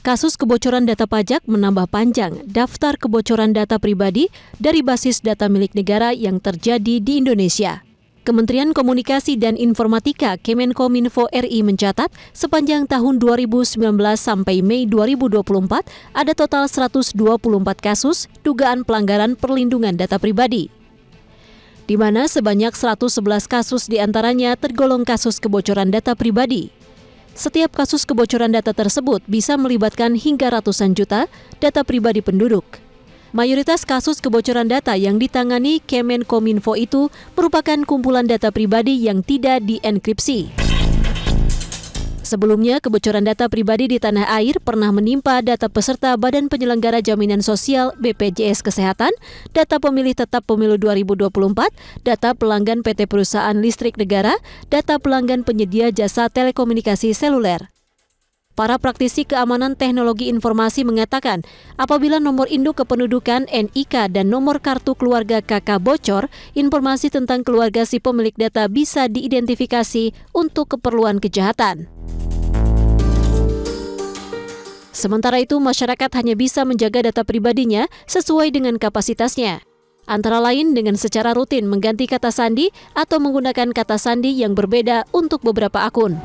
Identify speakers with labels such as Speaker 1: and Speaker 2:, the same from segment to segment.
Speaker 1: Kasus kebocoran data pajak menambah panjang daftar kebocoran data pribadi dari basis data milik negara yang terjadi di Indonesia. Kementerian Komunikasi dan Informatika Kemenkominfo RI mencatat sepanjang tahun 2019 sampai Mei 2024 ada total 124 kasus dugaan pelanggaran perlindungan data pribadi, di mana sebanyak 111 kasus diantaranya tergolong kasus kebocoran data pribadi. Setiap kasus kebocoran data tersebut bisa melibatkan hingga ratusan juta data pribadi penduduk. Mayoritas kasus kebocoran data yang ditangani Kemenkominfo itu merupakan kumpulan data pribadi yang tidak dienkripsi. Sebelumnya, kebocoran data pribadi di tanah air pernah menimpa data peserta Badan Penyelenggara Jaminan Sosial BPJS Kesehatan, data pemilih tetap pemilu 2024, data pelanggan PT Perusahaan Listrik Negara, data pelanggan penyedia jasa telekomunikasi seluler. Para praktisi keamanan teknologi informasi mengatakan, apabila nomor induk kependudukan NIK dan nomor kartu keluarga KK bocor, informasi tentang keluarga si pemilik data bisa diidentifikasi untuk keperluan kejahatan. Sementara itu, masyarakat hanya bisa menjaga data pribadinya sesuai dengan kapasitasnya. Antara lain dengan secara rutin mengganti kata sandi atau menggunakan kata sandi yang berbeda untuk beberapa akun.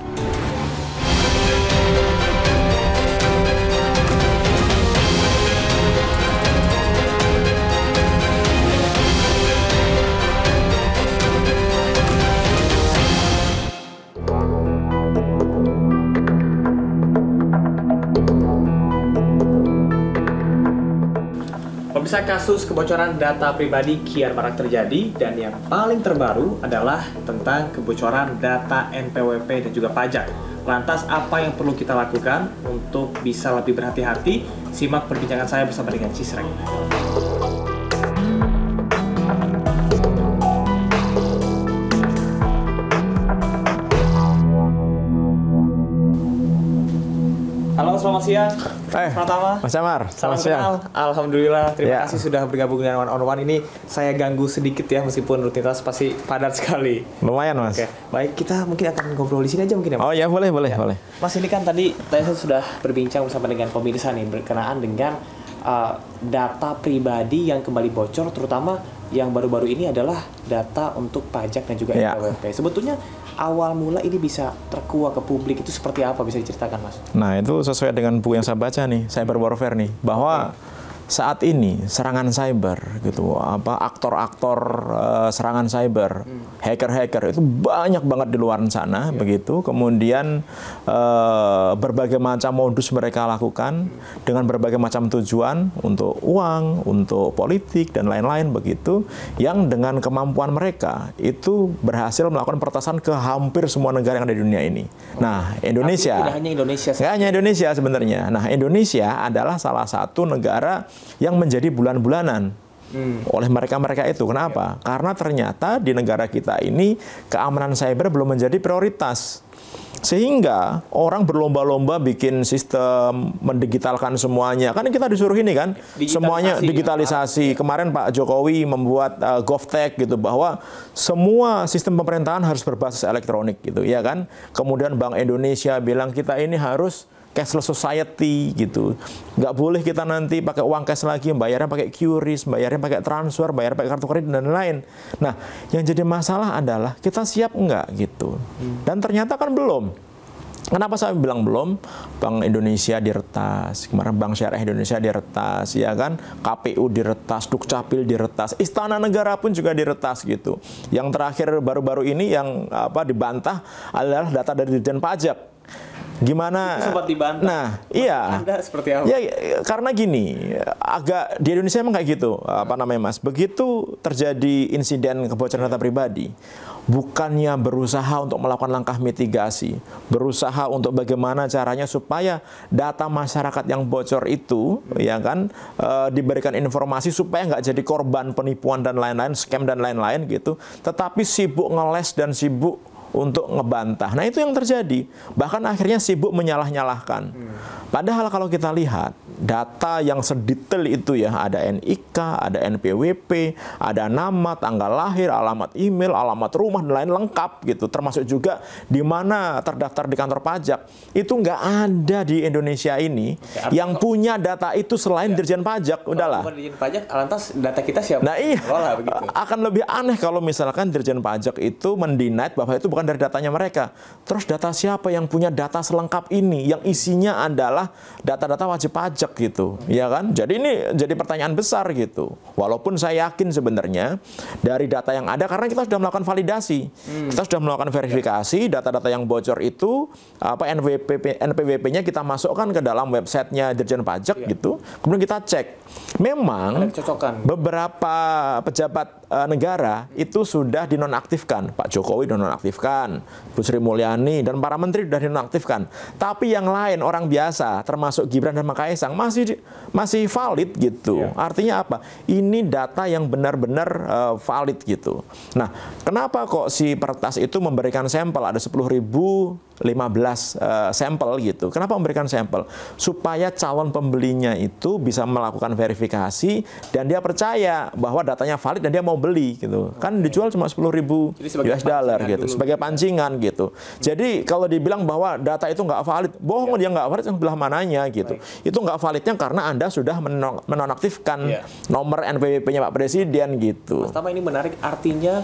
Speaker 2: Pemirsa, kasus kebocoran data pribadi kian marak terjadi dan yang paling terbaru adalah tentang kebocoran data NPWP dan juga pajak. Lantas apa yang perlu kita lakukan untuk bisa lebih berhati-hati? Simak perbincangan saya bersama dengan Cisreng. Halo, selamat siang. Pratama.
Speaker 3: Mas Amar,
Speaker 2: selamat siang. Alhamdulillah, terima kasih sudah bergabung dengan One on One. Ini saya ganggu sedikit ya, meskipun rutinitas pasti padat sekali.
Speaker 3: Lumayan, Mas.
Speaker 2: Oke, baik, kita mungkin akan ngobrol di sini aja mungkin ya, Mas?
Speaker 3: Oh ya, boleh.
Speaker 2: Mas, ini kan tadi saya sudah berbincang bersama dengan pemirsa nih berkenaan dengan data pribadi yang kembali bocor, terutama yang baru-baru ini adalah data untuk pajak dan juga NPWP. Sebetulnya awal mula ini bisa terkuak ke publik itu seperti apa, bisa diceritakan, Mas?
Speaker 3: Nah, itu sesuai dengan buku yang saya baca nih, Cyber Warfare nih, bahwa saat ini serangan cyber gitu, aktor-aktor serangan cyber, hacker-hacker itu banyak banget di luar sana begitu. Kemudian berbagai macam modus mereka lakukan dengan berbagai macam tujuan untuk uang, untuk politik dan lain-lain begitu, yang dengan kemampuan mereka itu berhasil melakukan peretasan ke hampir semua negara yang ada di dunia ini. Nah, Indonesia,
Speaker 2: tidak hanya Indonesia,
Speaker 3: nggak hanya Indonesia sebenarnya. Nah, Indonesia adalah salah satu negara yang menjadi bulan-bulanan oleh mereka-mereka itu. Kenapa? Karena ternyata di negara kita ini keamanan cyber belum menjadi prioritas. Sehingga orang berlomba-lomba bikin sistem, mendigitalkan semuanya. Kan kita disuruh ini kan, semuanya digitalisasi. Kemarin Pak Jokowi membuat GovTech gitu, bahwa semua sistem pemerintahan harus berbasis elektronik gitu, ya kan. Kemudian Bank Indonesia bilang kita ini harus cashless society gitu. Nggak boleh kita nanti pakai uang cash lagi, bayarnya pakai QRIS, bayarnya pakai transfer, bayar pakai kartu kredit dan lain-lain. Nah, yang jadi masalah adalah kita siap nggak gitu. Dan ternyata kan belum. Kenapa saya bilang belum? Bank Indonesia diretas, kemarin Bank Syariah Indonesia diretas, ya kan? KPU diretas, Dukcapil diretas, Istana Negara pun juga diretas gitu. Yang terakhir baru-baru ini yang dibantah adalah data dari Ditjen Pajak. Gimana?
Speaker 2: Itu sempat dibantah.
Speaker 3: Nah, iya.
Speaker 2: Anda seperti apa?
Speaker 3: Ya, karena gini, agak di Indonesia emang kayak gitu, Mas. Begitu terjadi insiden kebocoran data pribadi, bukannya berusaha untuk melakukan langkah mitigasi, berusaha untuk bagaimana caranya supaya data masyarakat yang bocor itu, ya kan, diberikan informasi supaya nggak jadi korban penipuan dan lain-lain, scam dan lain-lain gitu. Tetapi sibuk ngeles dan sibuk untuk ngebantah. Nah, itu yang terjadi. Bahkan akhirnya sibuk menyalah-nyalahkan. Padahal kalau kita lihat, data yang sedetail itu ya, ada NIK, ada NPWP, ada nama, tanggal lahir, alamat email, alamat rumah, dan lain lengkap gitu. Termasuk juga di mana terdaftar di kantor pajak. Itu nggak ada di Indonesia ini yang punya data itu selain Dirjen Pajak. Udahlah.
Speaker 2: Dirjen Pajak, lantas data kita siapa?
Speaker 3: Nah iya,
Speaker 2: begitu.
Speaker 3: akan lebih aneh kalau misalkan Dirjen Pajak itu mendenied bahwa itu bukan dari datanya mereka. Terus data siapa yang punya data selengkap ini, yang isinya adalah data-data wajib pajak gitu, ya kan? Jadi ini jadi pertanyaan besar gitu. Walaupun saya yakin sebenarnya dari data yang ada, karena kita sudah melakukan validasi, kita sudah melakukan verifikasi data-data yang bocor itu, NPWP-nya kita masukkan ke dalam websitenya Dirjen Pajak gitu. Kemudian kita cek, memang beberapa pejabat negara itu sudah dinonaktifkan. Pak Jokowi dinonaktifkan, Bu Sri Mulyani dan para menteri sudah dinonaktifkan. Tapi yang lain orang biasa, termasuk Gibran dan Kaisang masih valid gitu. Artinya apa? Ini data yang benar-benar valid gitu. Nah, kenapa kok si Pertas itu memberikan sampel ada 10.015 sampel gitu? Kenapa memberikan sampel? Supaya calon pembelinya itu bisa melakukan verifikasi dan dia percaya bahwa datanya valid dan dia mau beli gitu. Kan dijual cuma 10.000 US dollar gitu, sebagai pancingan gitu. Jadi kalau dibilang bahwa data itu nggak valid, bohong, dia nggak valid yang sebelah mananya gitu. Itu nggak validnya karena Anda sudah menonaktifkan nomor NPWP-nya Pak Presiden gitu.
Speaker 2: Mas Tama, ini menarik, artinya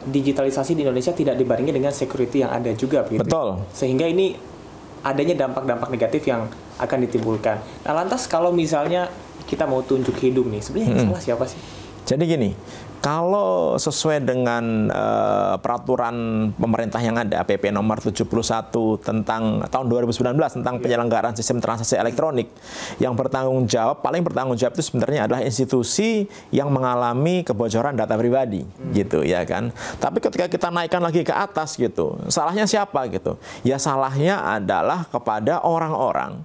Speaker 2: digitalisasi di Indonesia tidak dibarengi dengan security yang ada juga begitu.
Speaker 3: Betul.
Speaker 2: Sehingga ini adanya dampak-dampak negatif yang akan ditimbulkan. Nah, lantas kalau misalnya kita mau tunjuk hidung nih, sebenarnya yang salah siapa sih?
Speaker 3: Jadi gini, kalau sesuai dengan peraturan pemerintah yang ada, PP nomor 71 tentang tahun 2019 tentang penyelenggaraan sistem transaksi elektronik, yang paling bertanggung jawab itu sebenarnya adalah institusi yang mengalami kebocoran data pribadi, gitu ya kan. Tapi ketika kita naikkan lagi ke atas gitu, salahnya siapa gitu? Ya salahnya adalah kepada orang-orang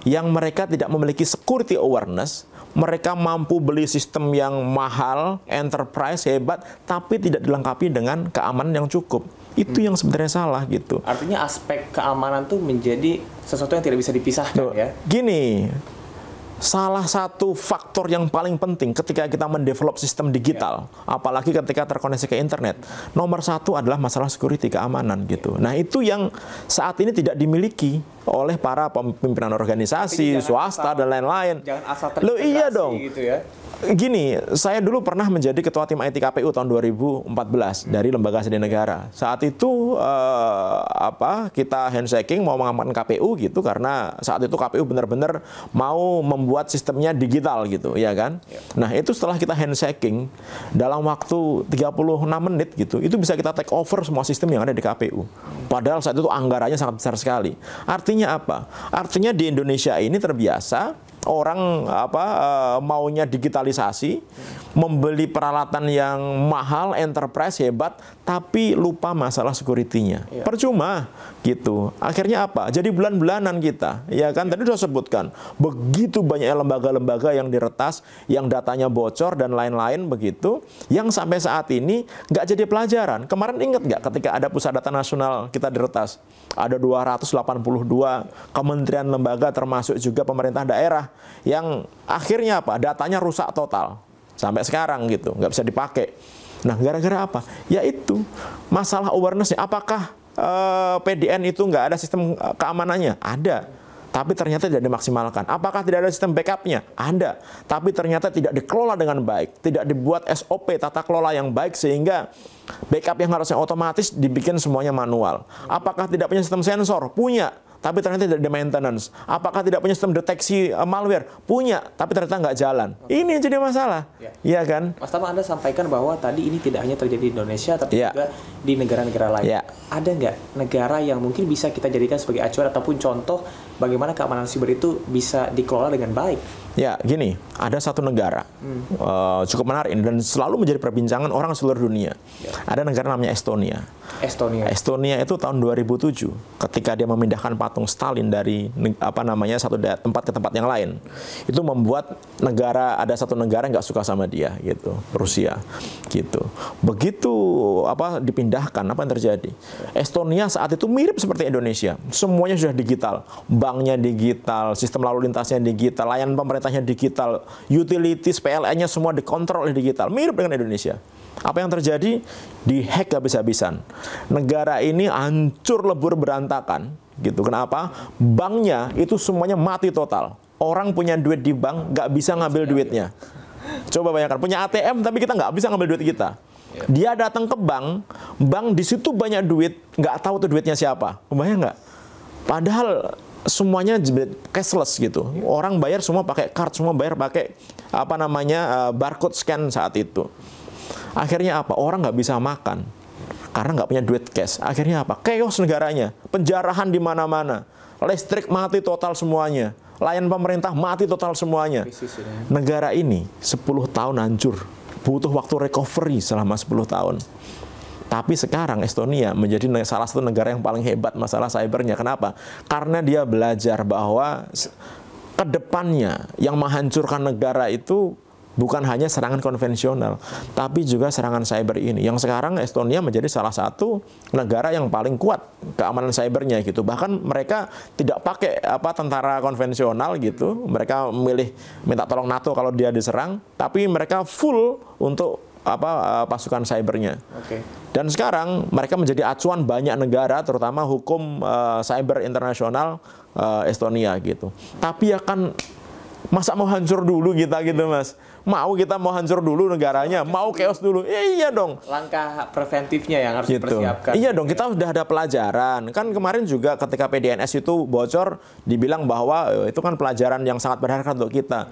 Speaker 3: yang mereka tidak memiliki security awareness. Mereka mampu beli sistem yang mahal, enterprise, hebat, tapi tidak dilengkapi dengan keamanan yang cukup. Itu yang sebenarnya salah gitu.
Speaker 2: Artinya aspek keamanan tuh menjadi sesuatu yang tidak bisa dipisahkan ya?
Speaker 3: Gini, salah satu faktor yang paling penting ketika kita mendevelop sistem digital, apalagi ketika terkoneksi ke internet, nomor satu adalah masalah security, keamanan gitu. Nah itu yang saat ini tidak dimiliki oleh para pimpinan organisasi, swasta dan lain-lain.
Speaker 2: Jangan asal
Speaker 3: Loh iya dong.
Speaker 2: Gitu ya.
Speaker 3: Gini, saya dulu pernah menjadi ketua tim IT KPU tahun 2014 dari Lembaga Sandi Negara. Saat itu kita handshaking mau mengamankan KPU gitu, karena saat itu KPU benar-benar mau membuat sistemnya digital gitu, ya kan? Nah, itu setelah kita handshaking dalam waktu 36 menit gitu, itu bisa kita take over semua sistem yang ada di KPU. Padahal saat itu anggarannya sangat besar sekali. Artinya apa? Artinya di Indonesia ini terbiasa orang maunya digitalisasi, membeli peralatan yang mahal, enterprise hebat, tapi lupa masalah security-nya. Percuma gitu. Akhirnya apa? Jadi bulan-bulanan kita, ya kan? Tadi sudah sebutkan, begitu banyak lembaga-lembaga yang diretas, yang datanya bocor dan lain-lain begitu, yang sampai saat ini nggak jadi pelajaran. Kemarin ingat nggak ketika ada Pusat Data Nasional kita diretas? Ada 282 kementerian lembaga termasuk juga pemerintah daerah yang akhirnya apa? Datanya rusak total sampai sekarang gitu, nggak bisa dipakai. Nah, gara-gara apa? Yaitu masalah awareness-nya. Apakah PDN itu nggak ada sistem keamanannya? Ada, tapi ternyata tidak dimaksimalkan. Apakah tidak ada sistem backup-nya? Ada, tapi ternyata tidak dikelola dengan baik, tidak dibuat SOP tata kelola yang baik sehingga backup yang harusnya otomatis dibikin semuanya manual. Apakah tidak punya sistem sensor? Punya, tapi ternyata tidak di maintenance. Apakah tidak punya sistem deteksi malware? Punya, tapi ternyata nggak jalan. Ini yang jadi masalah, ya kan?
Speaker 2: Mas Tama, Anda sampaikan bahwa tadi ini tidak hanya terjadi di Indonesia, tapi juga di negara-negara lain. Ada nggak negara yang mungkin bisa kita jadikan sebagai acuan ataupun contoh bagaimana keamanan siber itu bisa dikelola dengan baik?
Speaker 3: Ya, gini, ada satu negara cukup menarik dan selalu menjadi perbincangan orang seluruh dunia. Ada negara namanya Estonia. Estonia itu tahun 2007 ketika dia memindahkan patung Stalin dari satu tempat ke tempat yang lain. Itu membuat ada satu negara nggak suka sama dia gitu, Rusia gitu. Begitu dipindahkan, apa yang terjadi? Estonia saat itu mirip seperti Indonesia. Semuanya sudah digital. Banknya digital, sistem lalu lintasnya digital, layanan pemerintahnya digital, utilities PLN-nya semua dikontrol oleh digital. Mirip dengan Indonesia. Apa yang terjadi? Dihack habis-habisan. Negara ini hancur lebur berantakan. Gitu. Kenapa? Banknya itu semuanya mati total. Orang punya duit di bank, nggak bisa ngambil duitnya. Coba bayangkan, punya ATM tapi kita nggak bisa ngambil duit kita. Dia datang ke bank di situ banyak duit, nggak tahu tuh duitnya siapa. Bayang nggak? Padahal semuanya cashless gitu. Orang bayar semua pakai card, semua bayar pakai barcode scan saat itu. Akhirnya apa? Orang nggak bisa makan karena nggak punya duit cash. Akhirnya apa? Chaos negaranya, penjarahan di mana-mana, listrik mati total semuanya, layanan pemerintah mati total semuanya. Negara ini 10 tahun hancur, butuh waktu recovery selama 10 tahun. Tapi sekarang Estonia menjadi salah satu negara yang paling hebat masalah cybernya. Kenapa? Karena dia belajar bahwa kedepannya yang menghancurkan negara itu bukan hanya serangan konvensional, tapi juga serangan cyber ini. Yang sekarang Estonia menjadi salah satu negara yang paling kuat keamanan cybernya gitu. Bahkan mereka tidak pakai tentara konvensional gitu. Mereka minta tolong NATO kalau dia diserang, tapi mereka full untuk pasukan cybernya. Dan sekarang mereka menjadi acuan banyak negara, terutama hukum cyber internasional Estonia gitu. Tapi masa mau hancur dulu kita gitu, Mas? Kita mau hancur dulu negaranya, mau chaos dulu. Iya dong.
Speaker 2: Langkah preventifnya yang harus dipersiapkan.
Speaker 3: Iya dong, kita sudah ada pelajaran. Kan kemarin juga ketika PDNS itu bocor, dibilang bahwa itu kan pelajaran yang sangat berharga untuk kita.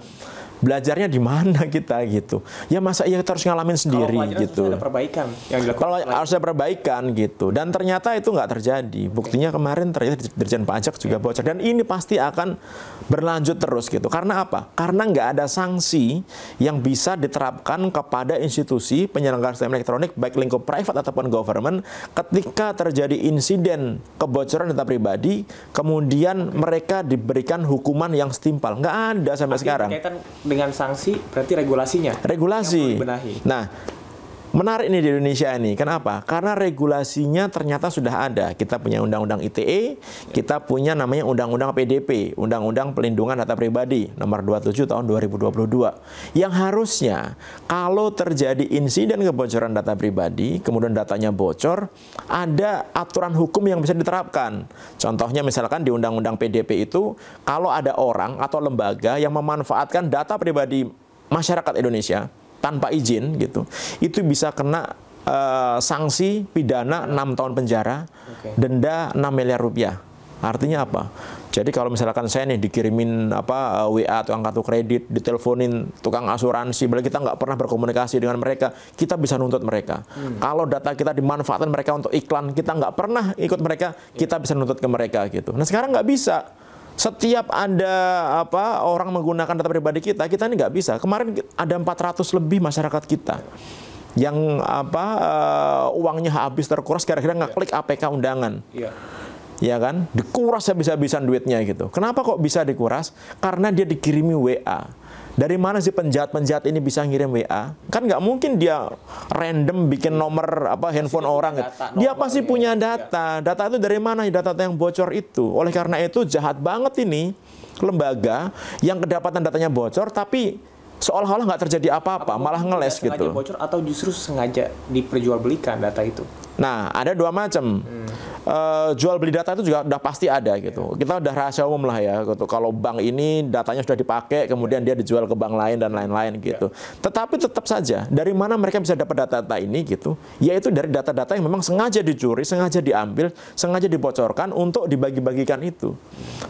Speaker 3: Belajarnya di mana kita gitu. Ya masa kita harus ngalamin sendiri gitu.
Speaker 2: Kalau ada perbaikan yang dilakukan.
Speaker 3: Kalau harus ada perbaikan gitu. Dan ternyata itu nggak terjadi. Buktinya kemarin ternyata Dirjen Pajak juga bocor. Dan ini pasti akan berlanjut terus gitu. Karena apa? Karena nggak ada sanksi yang bisa diterapkan kepada institusi penyelenggara sistem elektronik baik lingkup private ataupun government ketika terjadi insiden kebocoran data pribadi, kemudian mereka diberikan hukuman yang setimpal. Nggak ada sampai sekarang.
Speaker 2: Dengan sanksi berarti regulasinya.
Speaker 3: Regulasi. Nah, menarik nih di Indonesia ini. Kenapa? Karena regulasinya ternyata sudah ada. Kita punya Undang-Undang ITE, kita punya namanya Undang-Undang PDP, Undang-Undang Pelindungan Data Pribadi, nomor 27 tahun 2022. Yang harusnya kalau terjadi insiden kebocoran data pribadi, kemudian datanya bocor, ada aturan hukum yang bisa diterapkan. Contohnya misalkan di Undang-Undang PDP itu, kalau ada orang atau lembaga yang memanfaatkan data pribadi masyarakat Indonesia tanpa izin gitu, itu bisa kena sanksi pidana 6 tahun penjara, denda 6 miliar rupiah. Artinya apa? Jadi kalau misalkan saya nih dikirimin WA atau kartu kredit, diteleponin tukang asuransi, padahal kita nggak pernah berkomunikasi dengan mereka, kita bisa nuntut mereka. Kalau data kita dimanfaatkan mereka untuk iklan, kita nggak pernah ikut mereka, kita bisa nuntut ke mereka gitu. Nah sekarang nggak bisa. Setiap ada orang menggunakan data pribadi kita ini nggak bisa. Kemarin ada 400 lebih masyarakat kita yang uangnya habis terkuras gara-gara ngeklik APK undangan. Ya kan? Dikuras habis-habisan duitnya gitu. Kenapa kok bisa dikuras? Karena dia dikirimi WA. Dari mana sih penjahat-penjahat ini bisa ngirim WA? Kan nggak mungkin dia random bikin nomor handphone orang. Dia pasti punya data. Data itu dari mana? Data yang bocor itu. Oleh karena itu jahat banget ini lembaga yang kedapatan datanya bocor tapi seolah-olah nggak terjadi apa-apa, malah ngeles gitu.
Speaker 2: Sengaja bocor atau justru sengaja diperjualbelikan data itu?
Speaker 3: Nah, ada dua macam. Jual beli data itu juga udah pasti ada gitu. Kita udah rahasia umum lah ya gitu. Kalau bank ini datanya sudah dipakai, kemudian dia dijual ke bank lain dan lain-lain gitu. Tetapi tetap saja, dari mana mereka bisa dapat data-data ini gitu? Yaitu dari data-data yang memang sengaja dicuri, sengaja diambil, sengaja dibocorkan untuk dibagi-bagikan itu.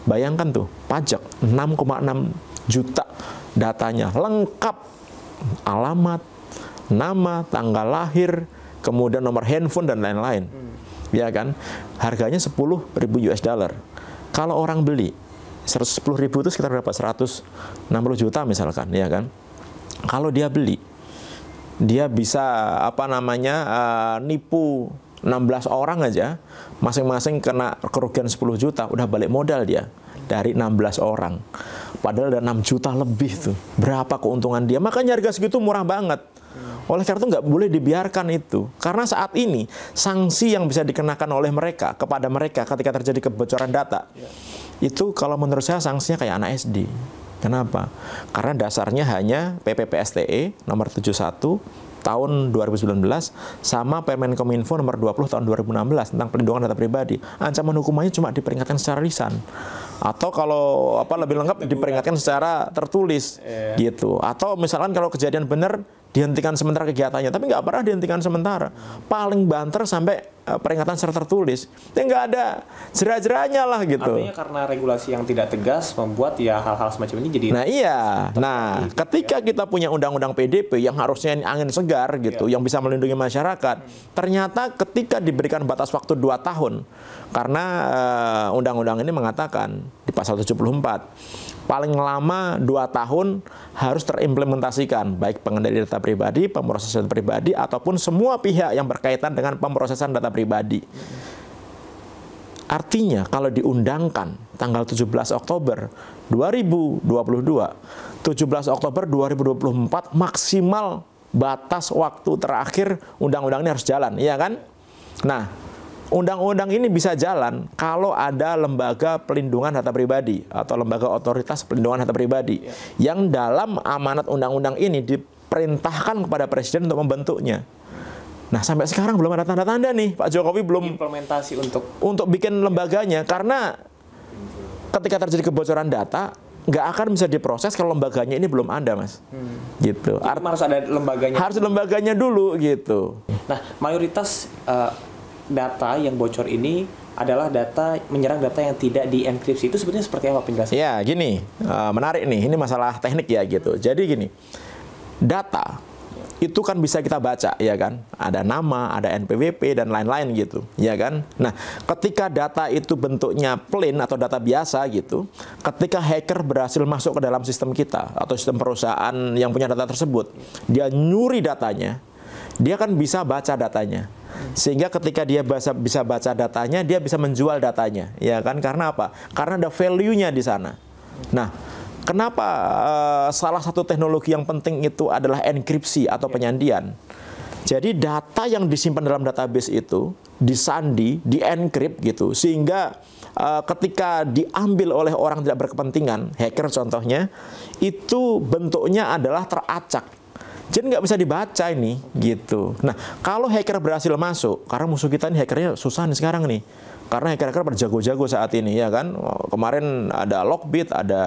Speaker 3: Bayangkan tuh, pajak 6,6 juta datanya lengkap, alamat, nama, tanggal lahir, kemudian nomor handphone dan lain-lain. Ya kan? Harganya 10.000 US dollar. Kalau orang beli 10.000 itu sekitar berapa? 160 juta misalkan, ya kan? Kalau dia beli, dia bisa nipu 16 orang aja, masing-masing kena kerugian 10 juta, udah balik modal dia dari 16 orang. Padahal ada 6 juta lebih tuh. Berapa keuntungan dia? Makanya harga segitu murah banget. Oleh karena itu nggak boleh dibiarkan itu. Karena saat ini sanksi yang bisa dikenakan oleh mereka kepada mereka ketika terjadi kebocoran data, itu kalau menurut saya sanksinya kayak anak SD. Kenapa? Karena dasarnya hanya PPPSTE nomor 71 tahun 2019 sama Permenkominfo nomor 20 tahun 2016 tentang pelindungan data pribadi. Ancaman hukumannya cuma diperingatkan secara lisan. Atau kalau lebih lengkap diperingatkan secara tertulis gitu. Atau misalkan kalau kejadian benar dihentikan sementara kegiatannya, tapi nggak pernah dihentikan sementara. Paling banter sampai peringatan secara tertulis. Ya nggak ada jerah-jerahnya lah gitu.
Speaker 2: Artinya karena regulasi yang tidak tegas membuat ya hal-hal semacam ini jadi.
Speaker 3: Nah iya. Nah ketika kita punya undang-undang PDP yang harusnya angin segar gitu, yang bisa melindungi masyarakat, ternyata ketika diberikan batas waktu 2 tahun, karena undang-undang ini mengatakan di pasal 74 paling lama 2 tahun harus terimplementasikan baik pengendali data pribadi, pemroses data pribadi, ataupun semua pihak yang berkaitan dengan pemrosesan data pribadi. Artinya kalau diundangkan tanggal 17 Oktober 2022, 17 Oktober 2024 maksimal batas waktu terakhir undang-undang ini harus jalan, iya kan? Nah, undang-undang ini bisa jalan kalau ada lembaga pelindungan data pribadi atau lembaga otoritas pelindungan data pribadi yang dalam amanat undang-undang ini diperintahkan kepada Presiden untuk membentuknya. Nah, sampai sekarang belum ada tanda-tanda nih, Pak Jokowi belum
Speaker 2: implementasi untuk
Speaker 3: bikin lembaganya, karena ketika terjadi kebocoran data nggak akan bisa diproses kalau lembaganya ini belum ada, Mas. Gitu.
Speaker 2: Harus ada lembaganya.
Speaker 3: Harus lembaganya dulu gitu.
Speaker 2: Nah, mayoritas data yang bocor ini adalah data menyerang data yang tidak dienkripsi. Itu sebetulnya seperti apa penjelasannya?
Speaker 3: Ya, gini, menarik nih. Ini masalah teknik ya gitu. Jadi gini, data itu kan bisa kita baca, ya kan? Ada nama, ada NPWP dan lain-lain gitu, ya kan? Nah, ketika data itu bentuknya plain atau data biasa gitu, ketika hacker berhasil masuk ke dalam sistem kita atau sistem perusahaan yang punya data tersebut, dia nyuri datanya, dia kan bisa baca datanya. Sehingga ketika dia bisa baca datanya, dia bisa menjual datanya, ya kan? Karena apa? Karena ada value-nya di sana. Nah, kenapa salah satu teknologi yang penting itu adalah enkripsi atau penyandian? Jadi data yang disimpan dalam database itu disandi, dienkrip gitu, sehingga ketika diambil oleh orang tidak berkepentingan, hacker contohnya, itu bentuknya adalah teracak. Jadi nggak bisa dibaca ini, gitu. Nah, kalau hacker berhasil masuk, karena musuh kita ini hackernya susah nih sekarang nih. Karena hacker-hacker berjago-jago saat ini, ya kan. Kemarin ada Lockbit, ada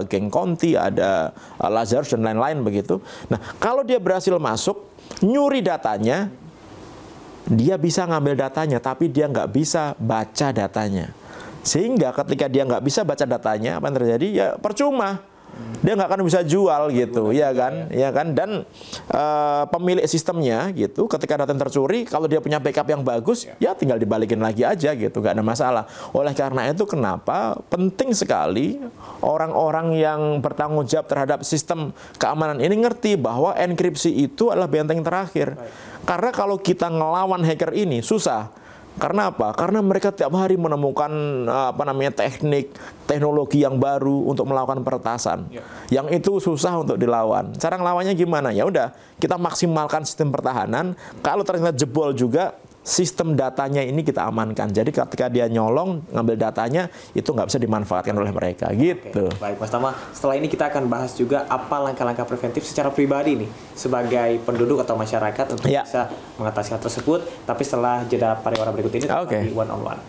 Speaker 3: geng Conti, ada Lazarus dan lain-lain begitu. Nah, kalau dia berhasil masuk, nyuri datanya, dia bisa ngambil datanya, tapi dia nggak bisa baca datanya. Sehingga ketika dia nggak bisa baca datanya, apa yang terjadi? Ya percuma. Dia nggak akan bisa jual gitu, ya kan, ya kan. Dan pemilik sistemnya gitu, ketika data tercuri, kalau dia punya backup yang bagus, ya tinggal dibalikin lagi aja gitu, nggak ada masalah. Oleh karena itu, kenapa penting sekali orang-orang yang bertanggung jawab terhadap sistem keamanan ini ngerti bahwa enkripsi itu adalah benteng terakhir. Karena kalau kita ngelawan hacker ini susah. Karena apa? Karena mereka tiap hari menemukan teknologi yang baru untuk melakukan peretasan. Yang itu susah untuk dilawan. Cara ngelawannya gimana? Ya udah, kita maksimalkan sistem pertahanan. Kalau ternyata jebol juga, sistem datanya ini kita amankan. Jadi ketika dia nyolong, ngambil datanya, itu nggak bisa dimanfaatkan oleh mereka. Gitu.
Speaker 2: Oke, baik, Mas Tama. Setelah ini kita akan bahas juga apa langkah-langkah preventif secara pribadi nih, sebagai penduduk atau masyarakat untuk bisa mengatasi hal tersebut. Tapi setelah jeda pariwara berikut ini, di One on One.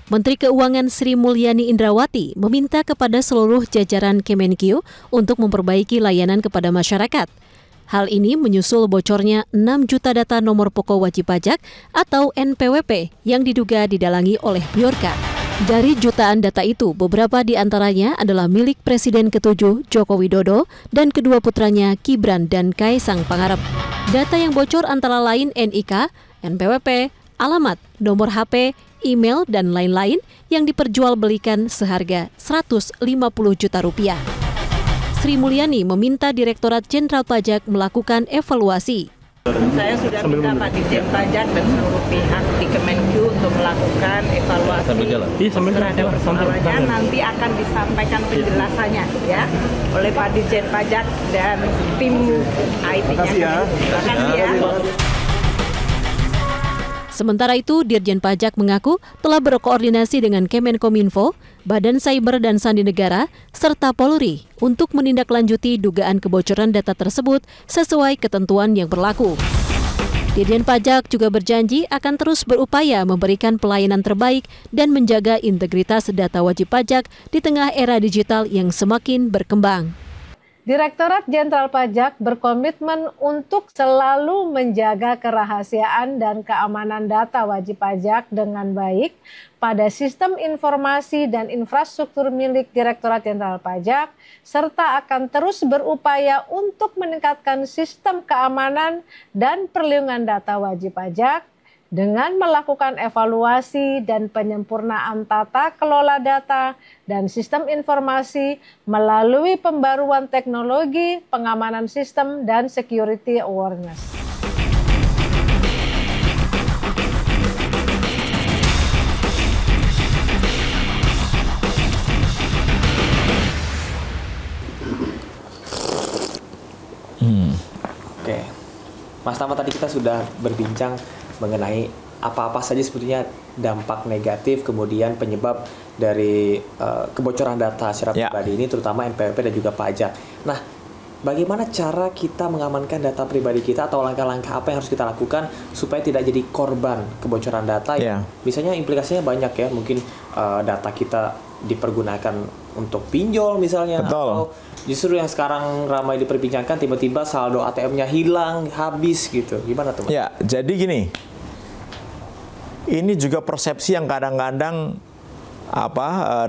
Speaker 1: Menteri Keuangan Sri Mulyani Indrawati meminta kepada seluruh jajaran Kemenkeu untuk memperbaiki layanan kepada masyarakat. Hal ini menyusul bocornya 6 juta data nomor pokok wajib pajak atau NPWP yang diduga didalangi oleh Bjorka. Dari jutaan data itu, beberapa di antaranya adalah milik Presiden ke-7 Joko Widodo dan kedua putranya Gibran dan Kaisang Pangarep. Data yang bocor antara lain NIK, NPWP, alamat, nomor HP, email, dan lain-lain yang diperjualbelikan seharga Rp150 juta. Sri Mulyani meminta Direktorat Jenderal Pajak melakukan evaluasi.
Speaker 4: Saya sudah minta Pak Dirjen Pajak dan seluruh pihak di Kemenku untuk melakukan evaluasi terhadap persoalannya. Nanti akan disampaikan penjelasannya ya oleh Pak Dirjen Pajak dan tim IT-nya. Terima kasih ya.
Speaker 1: Sementara itu, Dirjen Pajak mengaku telah berkoordinasi dengan Kemenkominfo, Badan Cyber dan Sandi Negara, serta Polri untuk menindaklanjuti dugaan kebocoran data tersebut sesuai ketentuan yang berlaku. Dirjen Pajak juga berjanji akan terus berupaya memberikan pelayanan terbaik dan menjaga integritas data wajib pajak di tengah era digital yang semakin berkembang.
Speaker 5: Direktorat Jenderal Pajak berkomitmen untuk selalu menjaga kerahasiaan dan keamanan data wajib pajak dengan baik pada sistem informasi dan infrastruktur milik Direktorat Jenderal Pajak, serta akan terus berupaya untuk meningkatkan sistem keamanan dan perlindungan data wajib pajak dengan melakukan evaluasi dan penyempurnaan tata kelola data dan sistem informasi melalui pembaruan teknologi, pengamanan sistem, dan security awareness.
Speaker 2: Oke, Mas Tama, tadi kita sudah berbincang mengenai apa-apa saja sebetulnya dampak negatif kemudian penyebab dari kebocoran data secara pribadi ini, terutama NPWP dan juga pajak. Nah, bagaimana cara kita mengamankan data pribadi kita atau langkah-langkah apa yang harus kita lakukan supaya tidak jadi korban kebocoran data? Misalnya implikasinya banyak ya, mungkin data kita dipergunakan untuk pinjol misalnya, atau justru yang sekarang ramai diperbincangkan tiba-tiba saldo ATM-nya hilang, habis gitu. Gimana tuh?
Speaker 3: Ya, jadi gini. Ini juga persepsi yang kadang-kadang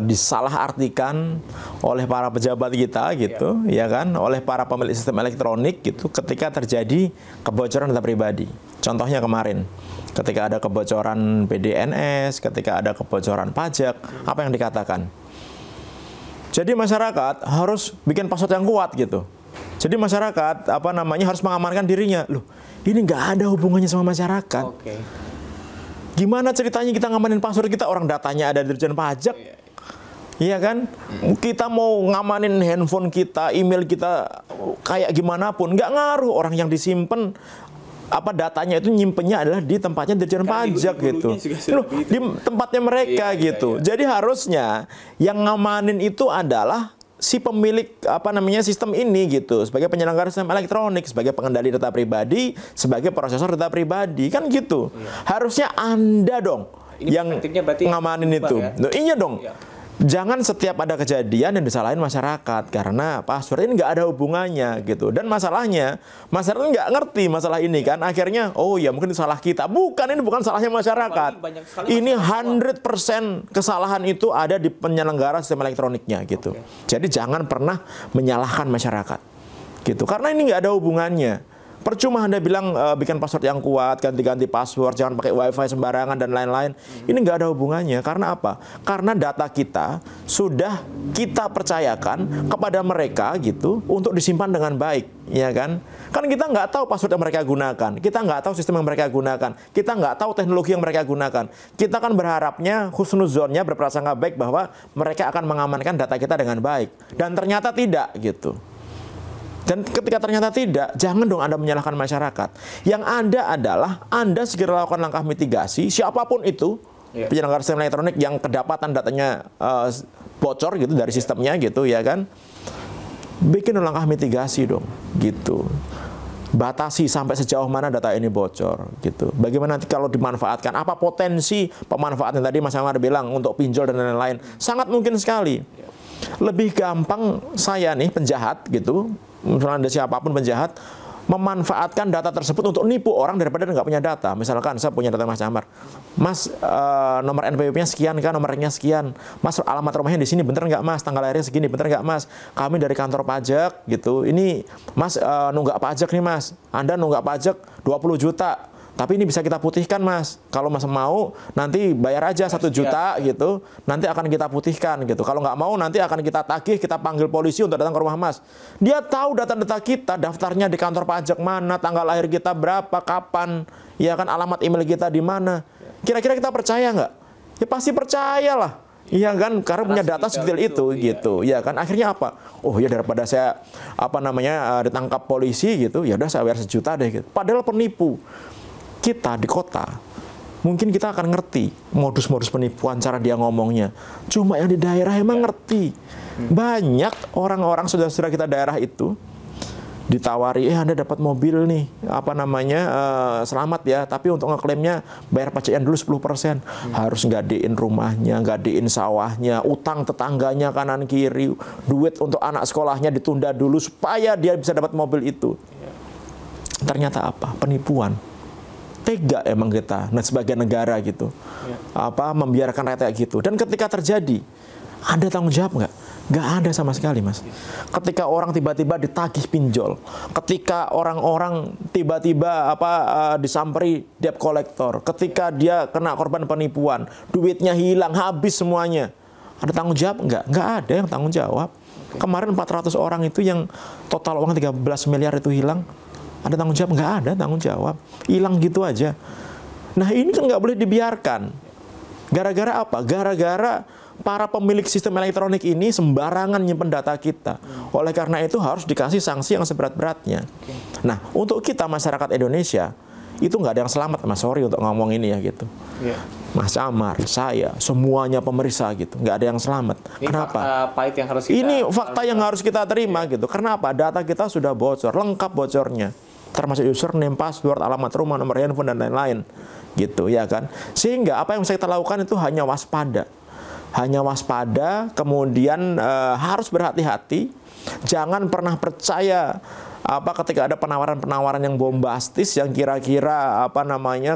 Speaker 3: disalahartikan oleh para pejabat kita gitu, ya kan, oleh para pemilik sistem elektronik gitu ketika terjadi kebocoran data pribadi. Contohnya kemarin, ketika ada kebocoran PDNS, ketika ada kebocoran pajak, apa yang dikatakan? Jadi masyarakat harus bikin password yang kuat gitu. Jadi masyarakat harus mengamankan dirinya. Loh, ini nggak ada hubungannya sama masyarakat. Gimana ceritanya kita ngamanin password kita, orang datanya ada di Dirjen Pajak? Iya kan? Kita mau ngamanin handphone kita, email kita kayak gimana pun, nggak ngaruh. Orang yang disimpan datanya itu nyimpennya adalah di tempatnya Dirjen Pajak gitu. Loh, di tempatnya mereka gitu. Jadi harusnya yang ngamanin itu adalah si pemilik sistem ini gitu, sebagai penyelenggara sistem elektronik, sebagai pengendali data pribadi, sebagai prosesor data pribadi, kan gitu. Harusnya Anda dong ini yang ngamanin itu. Ya? Iya dong. Jangan setiap ada kejadian yang disalahin masyarakat karena password ini nggak ada hubungannya gitu. Dan masalahnya masyarakat nggak ngerti masalah ini kan. Akhirnya mungkin salah kita. Bukan, ini bukan salahnya masyarakat. Ini 100% kesalahan itu ada di penyelenggara sistem elektroniknya gitu. Jadi jangan pernah menyalahkan masyarakat gitu. Karena ini nggak ada hubungannya. Percuma Anda bilang bikin password yang kuat, ganti-ganti password, jangan pakai wifi sembarangan dan lain-lain. Ini nggak ada hubungannya. Karena apa? Karena data kita sudah kita percayakan kepada mereka gitu untuk disimpan dengan baik, ya kan? Kan kita nggak tahu password yang mereka gunakan, kita nggak tahu sistem yang mereka gunakan, kita nggak tahu teknologi yang mereka gunakan. Kita kan berharapnya, husnuzonnya, berprasangka baik bahwa mereka akan mengamankan data kita dengan baik. Dan ternyata tidak gitu. Dan ketika ternyata tidak, jangan dong Anda menyalahkan masyarakat. Yang Anda adalah, Anda segera lakukan langkah mitigasi, siapapun itu, penyelenggara sistem elektronik yang kedapatan datanya bocor gitu dari sistemnya gitu, ya kan. Bikin langkah mitigasi dong, gitu. Batasi sampai sejauh mana data ini bocor, gitu. Bagaimana nanti kalau dimanfaatkan, apa potensi pemanfaatan tadi Mas Amar bilang untuk pinjol dan lain-lain. Sangat mungkin sekali. Lebih gampang saya nih penjahat gitu, misalnya Anda siapapun penjahat, memanfaatkan data tersebut untuk nipu orang daripada nggak punya data. Misalkan saya punya data Mas Amar, Mas nomor NPWP-nya sekian kan, nomornya sekian, Mas alamat rumahnya di sini, bener nggak Mas, tanggal lahirnya segini, bener nggak Mas, kami dari kantor pajak gitu, ini Mas nunggak pajak nih Mas, Anda nunggak pajak 20 juta. Tapi ini bisa kita putihkan Mas. Kalau Mas mau nanti bayar aja 1 juta gitu. Nanti akan kita putihkan gitu. Kalau nggak mau nanti akan kita tagih, kita panggil polisi untuk datang ke rumah Mas. Dia tahu data-data kita, daftarnya di kantor pajak mana, tanggal lahir kita berapa, kapan, ya kan, alamat email kita di mana. Kira-kira kita percaya nggak? Ya pasti percayalah. Iya kan, karena punya data sedetail itu gitu. Ya kan, akhirnya apa? Oh ya daripada saya ditangkap polisi gitu, ya udah saya bayar 1 juta deh gitu. Padahal penipu. Kita di kota, mungkin kita akan ngerti modus-modus penipuan, cara dia ngomongnya. Cuma yang di daerah emang ngerti. Banyak orang-orang saudara-saudara kita daerah itu ditawari, Anda dapat mobil nih, selamat ya, tapi untuk ngeklaimnya bayar pajaknya dulu 10%. Harus gadein rumahnya, gadein sawahnya, utang tetangganya kanan kiri, duit untuk anak sekolahnya ditunda dulu supaya dia bisa dapat mobil itu. Ternyata apa? Penipuan. Tega emang kita, sebagai negara gitu, membiarkan rakyat kayak gitu. Dan ketika terjadi, ada tanggung jawab nggak? Nggak ada sama sekali, Mas. Ketika orang tiba-tiba ditagih pinjol, ketika orang-orang tiba-tiba disamperi debt collector, ketika dia kena korban penipuan, duitnya hilang, habis semuanya, ada tanggung jawab nggak? Nggak ada yang tanggung jawab. Kemarin 400 orang itu yang total uang 13 miliar itu hilang. Ada tanggung jawab? Nggak ada tanggung jawab. Hilang gitu aja. Nah ini kan nggak boleh dibiarkan. Gara-gara apa? Gara-gara para pemilik sistem elektronik ini sembarangan nyimpen data kita. Oleh karena itu harus dikasih sanksi yang seberat-beratnya. Nah untuk kita masyarakat Indonesia, itu nggak ada yang selamat, Mas. Sorry untuk ngomong ini ya gitu. Mas Amar, saya, semuanya pemeriksa gitu. Nggak ada yang selamat.
Speaker 2: Ini
Speaker 3: kenapa?
Speaker 2: Fakta pahit yang harus kita,
Speaker 3: ini fakta yang harus kita terima gitu. Kenapa? Data kita sudah bocor, lengkap bocornya. Termasuk username, password, alamat rumah, nomor handphone, dan lain-lain. Gitu ya kan. Sehingga apa yang bisa kita lakukan itu hanya waspada. Hanya waspada, kemudian harus berhati-hati. Jangan pernah percaya ketika ada penawaran-penawaran yang bombastis yang kira-kira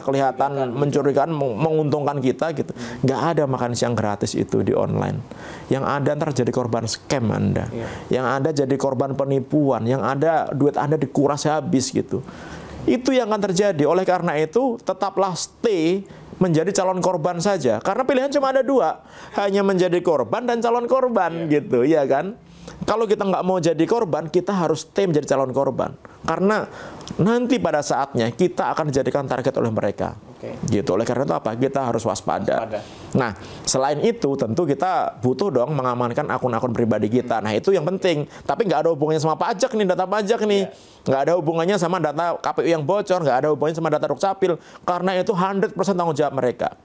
Speaker 3: kelihatan mencurigakan, menguntungkan kita gitu. Nggak ada makan siang gratis itu di online. Yang ada ntar jadi korban scam Anda. Yang ada jadi korban penipuan, yang ada duit Anda dikuras habis gitu. Itu yang akan terjadi. Oleh karena itu tetaplah stay menjadi calon korban saja. Karena pilihan cuma ada 2, hanya menjadi korban dan calon korban gitu, ya kan? Kalau kita nggak mau jadi korban, kita harus stay menjadi calon korban. Karena nanti pada saatnya kita akan dijadikan target oleh mereka. Gitu. Oleh karena itu apa? Kita harus waspada. Nah, selain itu tentu kita butuh dong mengamankan akun-akun pribadi kita. Nah, itu yang penting. Tapi nggak ada hubungannya sama pajak nih, data pajak nih. Nggak ada hubungannya sama data KPU yang bocor, nggak ada hubungannya sama data Dukcapil. Karena itu 100% tanggung jawab mereka.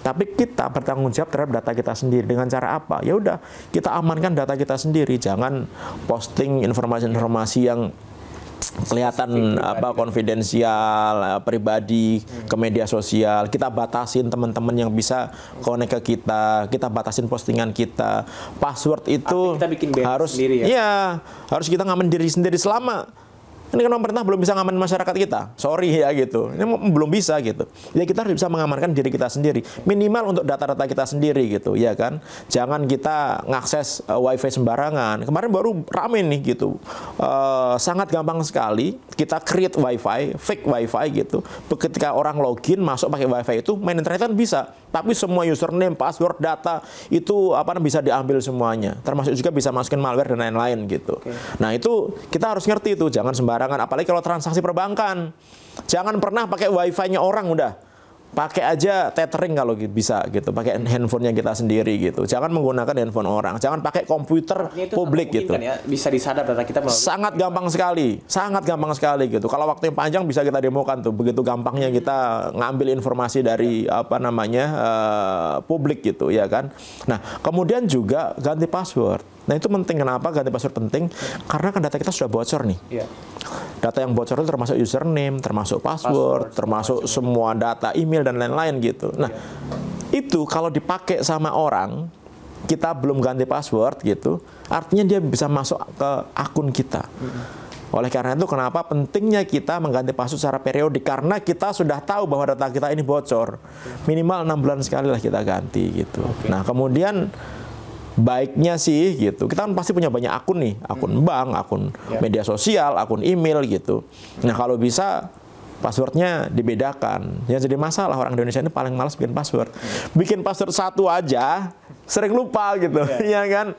Speaker 3: Tapi kita bertanggung jawab terhadap data kita sendiri. Dengan cara apa? Ya udah, kita amankan data kita sendiri. Jangan posting informasi-informasi yang kelihatan konfidensial, pribadi ke media sosial. Kita batasin teman-teman yang bisa connect ke kita batasin postingan kita. Password itu
Speaker 2: kita bikin
Speaker 3: harus
Speaker 2: sendiri ya.
Speaker 3: Harus kita ngamen diri sendiri selama ini kan pemerintah belum bisa ngamen masyarakat kita. Sorry ya gitu. Ini belum bisa gitu. Ya kita harus bisa mengamankan diri kita sendiri. Minimal untuk data-data kita sendiri gitu, ya kan. Jangan kita ngakses wifi sembarangan. Kemarin baru rame nih gitu. Sangat gampang sekali kita create wifi, fake wifi gitu. Ketika orang login masuk pakai wifi itu main internet kan bisa. Tapi semua username, password, data itu bisa diambil semuanya. Termasuk juga bisa masukin malware dan lain-lain gitu. Nah itu kita harus ngerti itu. Jangan sembarangan. Apalagi kalau transaksi perbankan. Jangan pernah pakai wifi-nya orang udah. Pakai aja tethering kalau bisa gitu. Pakai handphonenya kita sendiri gitu. Jangan menggunakan handphone orang. Jangan pakai komputer publik gitu.
Speaker 2: Kan ya, bisa disadap data kita melalui.
Speaker 3: Sangat gampang sekali. Sangat gampang sekali gitu. Kalau waktu yang panjang bisa kita demokan tuh. Begitu gampangnya kita ngambil informasi dari publik gitu ya kan. Nah, kemudian juga ganti password. Nah itu penting. Kenapa ganti password penting? Karena kan data kita sudah bocor nih. Data yang bocor itu termasuk username, termasuk password, termasuk semua data email dan lain-lain gitu. Nah itu kalau dipakai sama orang, kita belum ganti password gitu, artinya dia bisa masuk ke akun kita. Oleh karena itu kenapa pentingnya kita mengganti password secara periodik, karena kita sudah tahu bahwa data kita ini bocor. Minimal 6 bulan sekali lah kita ganti gitu. Nah, kemudian baiknya sih gitu, kita kan pasti punya banyak akun nih, akun bank, akun media sosial, akun email gitu. Nah, kalau bisa passwordnya dibedakan. Yang jadi masalah orang Indonesia ini paling malas bikin password. Bikin password satu aja sering lupa gitu, ya kan?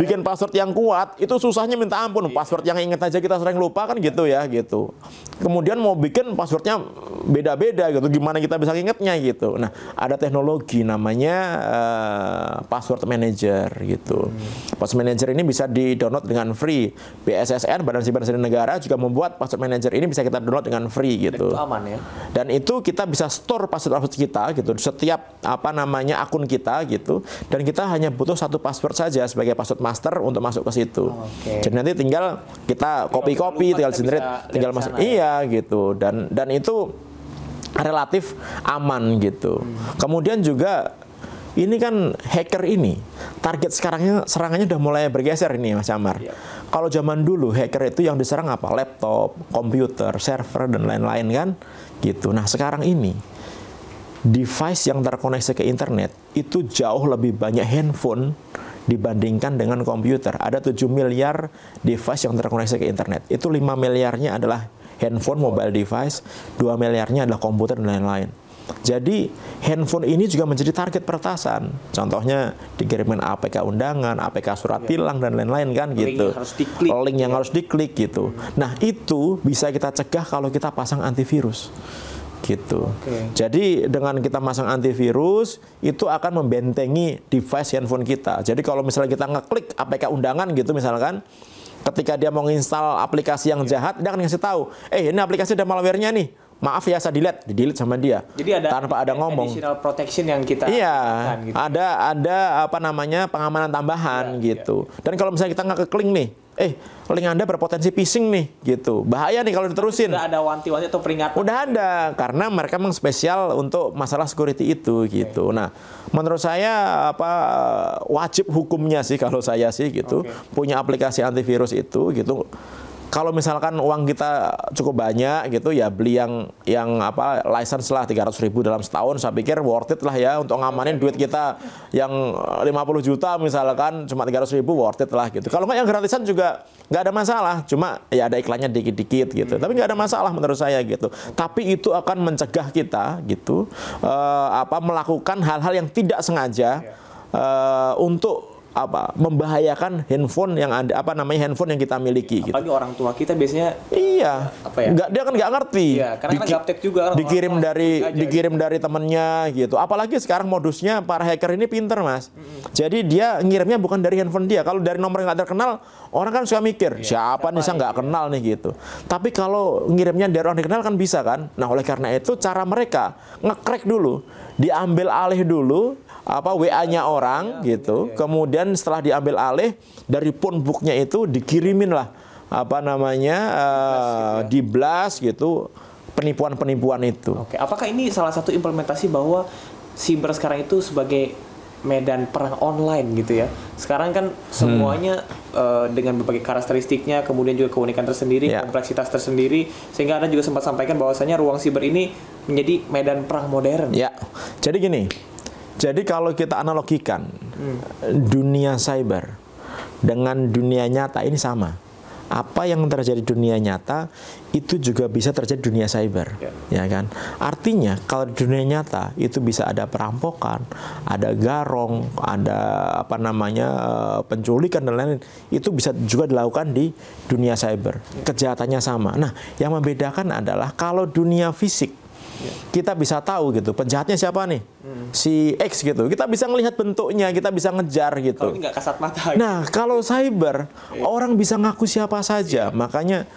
Speaker 3: Bikin password yang kuat itu susahnya minta ampun. Password yang ingat aja kita sering lupa kan gitu ya gitu. Kemudian mau bikin passwordnya beda-beda gitu, gimana kita bisa ingatnya gitu. Nah, ada teknologi namanya password manager gitu. Password manager ini bisa di-download dengan free. BSSN, Badan Siber Sandi Negara, juga membuat password manager ini bisa kita download dengan free gitu.
Speaker 2: Dan itu aman ya.
Speaker 3: Dan itu kita bisa store password kita gitu setiap akun kita gitu. Dan kita hanya butuh satu password saja sebagai password master untuk masuk ke situ. Jadi nanti tinggal kita copy, tinggal generate, tinggal masuk. Iya gitu. Dan itu relatif aman gitu. Kemudian juga ini kan hacker ini target serangannya udah mulai bergeser ini Mas Amar. Kalau zaman dulu hacker itu yang diserang apa? Laptop, komputer, server dan lain-lain kan gitu. Nah, sekarang ini device yang terkoneksi ke internet itu jauh lebih banyak handphone dibandingkan dengan komputer. Ada 7 miliar device yang terkoneksi ke internet. Itu 5 miliarnya adalah handphone, mobile device, 2 miliarnya adalah komputer dan lain-lain. Jadi handphone ini juga menjadi target peretasan. Contohnya dikirimin APK undangan, APK surat tilang dan lain-lain kan gitu. Link yang harus diklik gitu. Nah, itu bisa kita cegah kalau kita pasang antivirus. Gitu. Jadi dengan kita masang antivirus itu akan membentengi device handphone kita. Jadi kalau misalnya kita ngeklik APK undangan gitu misalkan, ketika dia mau nginstal aplikasi yang jahat, dia akan ngasih tahu, ini aplikasi ada malware-nya nih. Maaf ya, saya delete sama dia.
Speaker 2: Jadi ada
Speaker 3: tanpa ada ngomong.
Speaker 2: Additional protection yang kita
Speaker 3: lakukan, gitu. Ada pengamanan tambahan gitu. Dan kalau misalnya kita nggak keklik nih, link Anda berpotensi phishing nih gitu. Bahaya nih kalau diterusin.
Speaker 2: Sudah ada wanti-wanti atau peringatan.
Speaker 3: Udah ada, karena mereka memang spesial untuk masalah security itu gitu. Nah, menurut saya wajib hukumnya sih kalau saya sih gitu. Punya aplikasi antivirus itu gitu. Kalau misalkan uang kita cukup banyak gitu ya, beli yang license lah 300.000 dalam setahun, saya pikir worth it lah ya untuk ngamanin duit kita yang 50 juta misalkan cuma 300.000, worth it lah gitu. Kalau nggak yang gratisan juga nggak ada masalah, cuma ya ada iklannya dikit-dikit gitu. Tapi nggak ada masalah menurut saya gitu. Tapi itu akan mencegah kita gitu melakukan hal-hal yang tidak sengaja untuk membahayakan handphone yang ada handphone yang kita miliki gitu.
Speaker 2: Apalagi orang tua kita biasanya
Speaker 3: dia kan nggak ngerti.
Speaker 2: Karena kan gaptek juga
Speaker 3: dikirim dari temennya gitu. Apalagi sekarang modusnya para hacker ini pinter Mas. Jadi dia ngirimnya bukan dari handphone dia. Kalau dari nomor yang nggak terkenal, orang kan suka mikir siapa nih saya nggak kenal nih gitu. Tapi kalau ngirimnya dari orang dikenal kan bisa kan. Nah, oleh karena itu cara mereka nge-crack dulu, diambil alih dulu WA-nya orang gitu. Kemudian setelah diambil alih dari phone book-nya itu dikirimin lah di blast gitu penipuan-penipuan itu.
Speaker 2: Apakah ini salah satu implementasi bahwa siber sekarang itu sebagai medan perang online gitu ya? Sekarang kan semuanya dengan berbagai karakteristiknya, kemudian juga keunikan tersendiri, kompleksitas tersendiri, sehingga Anda juga sempat sampaikan bahwasanya ruang siber ini menjadi medan perang modern.
Speaker 3: Ya, jadi gini. Jadi kalau kita analogikan dunia cyber dengan dunia nyata ini sama. Apa yang terjadi di dunia nyata itu juga bisa terjadi di dunia cyber, ya kan? Artinya kalau di dunia nyata itu bisa ada perampokan, ada garong, ada penculikan dan lain-lain. Itu bisa juga dilakukan di dunia cyber. Kejahatannya sama. Nah, yang membedakan adalah kalau dunia fisik kita bisa tahu gitu penjahatnya siapa nih, si X gitu, kita bisa melihat bentuknya, kita bisa ngejar gitu.
Speaker 2: Kalau ini nggak kasat mata.
Speaker 3: Nah, kalau cyber orang bisa ngaku siapa saja. Makanya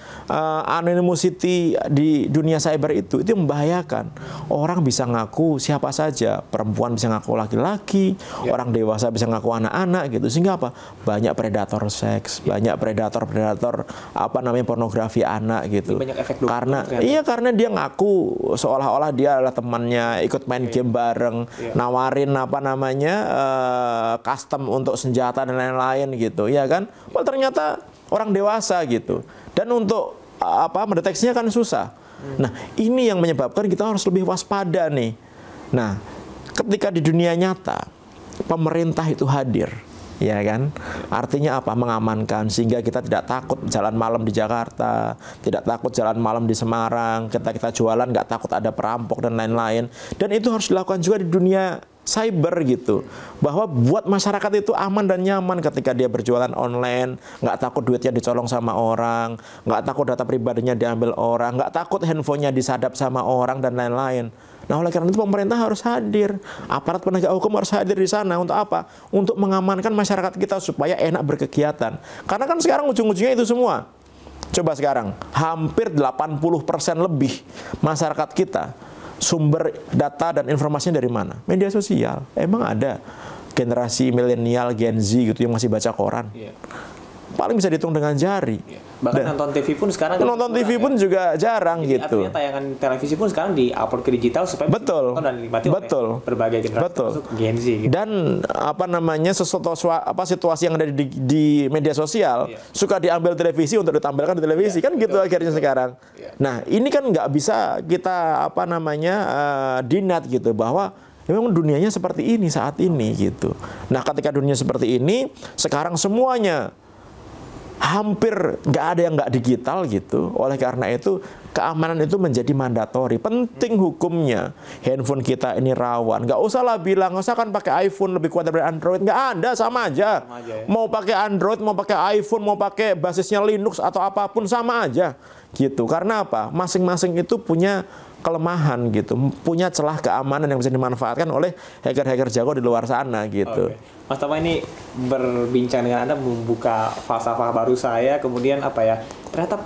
Speaker 3: anonymity di dunia cyber itu membahayakan. Orang bisa ngaku siapa saja, perempuan bisa ngaku laki-laki, orang dewasa bisa ngaku anak-anak gitu. Sehingga banyak predator seks, banyak predator pornografi anak gitu.
Speaker 2: Banyak efek
Speaker 3: karena dia ngaku seolah-olah dia adalah temannya, ikut main game bareng, nawarin custom untuk senjata dan lain-lain gitu, ya kan? Ternyata orang dewasa gitu. Dan untuk mendeteksinya kan susah. Nah, ini yang menyebabkan kita harus lebih waspada nih. Nah, ketika di dunia nyata pemerintah itu hadir, ya kan? Artinya apa? Mengamankan, sehingga kita tidak takut jalan malam di Jakarta, tidak takut jalan malam di Semarang, kita jualan nggak takut ada perampok dan lain-lain. Dan itu harus dilakukan juga di dunia cyber gitu, bahwa buat masyarakat itu aman dan nyaman ketika dia berjualan online, nggak takut duitnya dicolong sama orang, nggak takut data pribadinya diambil orang, nggak takut handphonenya disadap sama orang dan lain-lain. Nah, oleh karena itu pemerintah harus hadir, aparat penegak hukum harus hadir di sana untuk apa? Untuk mengamankan masyarakat kita supaya enak berkegiatan. Karena kan sekarang ujung-ujungnya itu semua. Coba sekarang, hampir 80% lebih masyarakat kita sumber data dan informasinya dari mana? Media sosial. Emang ada generasi milenial, Gen Z gitu yang masih baca koran? Iya. Paling bisa dihitung dengan jari.
Speaker 2: Iya. Bahkan nonton TV pun sekarang
Speaker 3: nonton TV pun juga jarang. Jadi, gitu.
Speaker 2: Artinya tayangan televisi pun sekarang diupload ke digital supaya
Speaker 3: betul
Speaker 2: dan dinikmati oleh berbagai generasi termasuk Gen Z. Gitu.
Speaker 3: Dan situasi yang ada di media sosial suka diambil televisi untuk ditampilkan di televisi kan gitu akhirnya sekarang. Nah, ini kan nggak bisa kita denied gitu bahwa memang dunianya seperti ini saat ini gitu. Nah, ketika dunia seperti ini sekarang semuanya hampir nggak ada yang nggak digital gitu. Oleh karena itu keamanan itu menjadi mandatori, penting hukumnya. Handphone kita ini rawan, nggak usah lah bilang nggak usah kan pakai iPhone lebih kuat daripada Android, nggak ada, sama aja ya. Mau pakai Android, mau pakai iPhone, mau pakai basisnya Linux atau apapun sama aja gitu. Karena apa? Masing-masing itu punya kelemahan gitu, punya celah keamanan yang bisa dimanfaatkan oleh hacker-hacker jago di luar sana gitu.
Speaker 2: Okay. Mas Tama, ini berbincang dengan Anda membuka falsafah baru saya, kemudian ternyata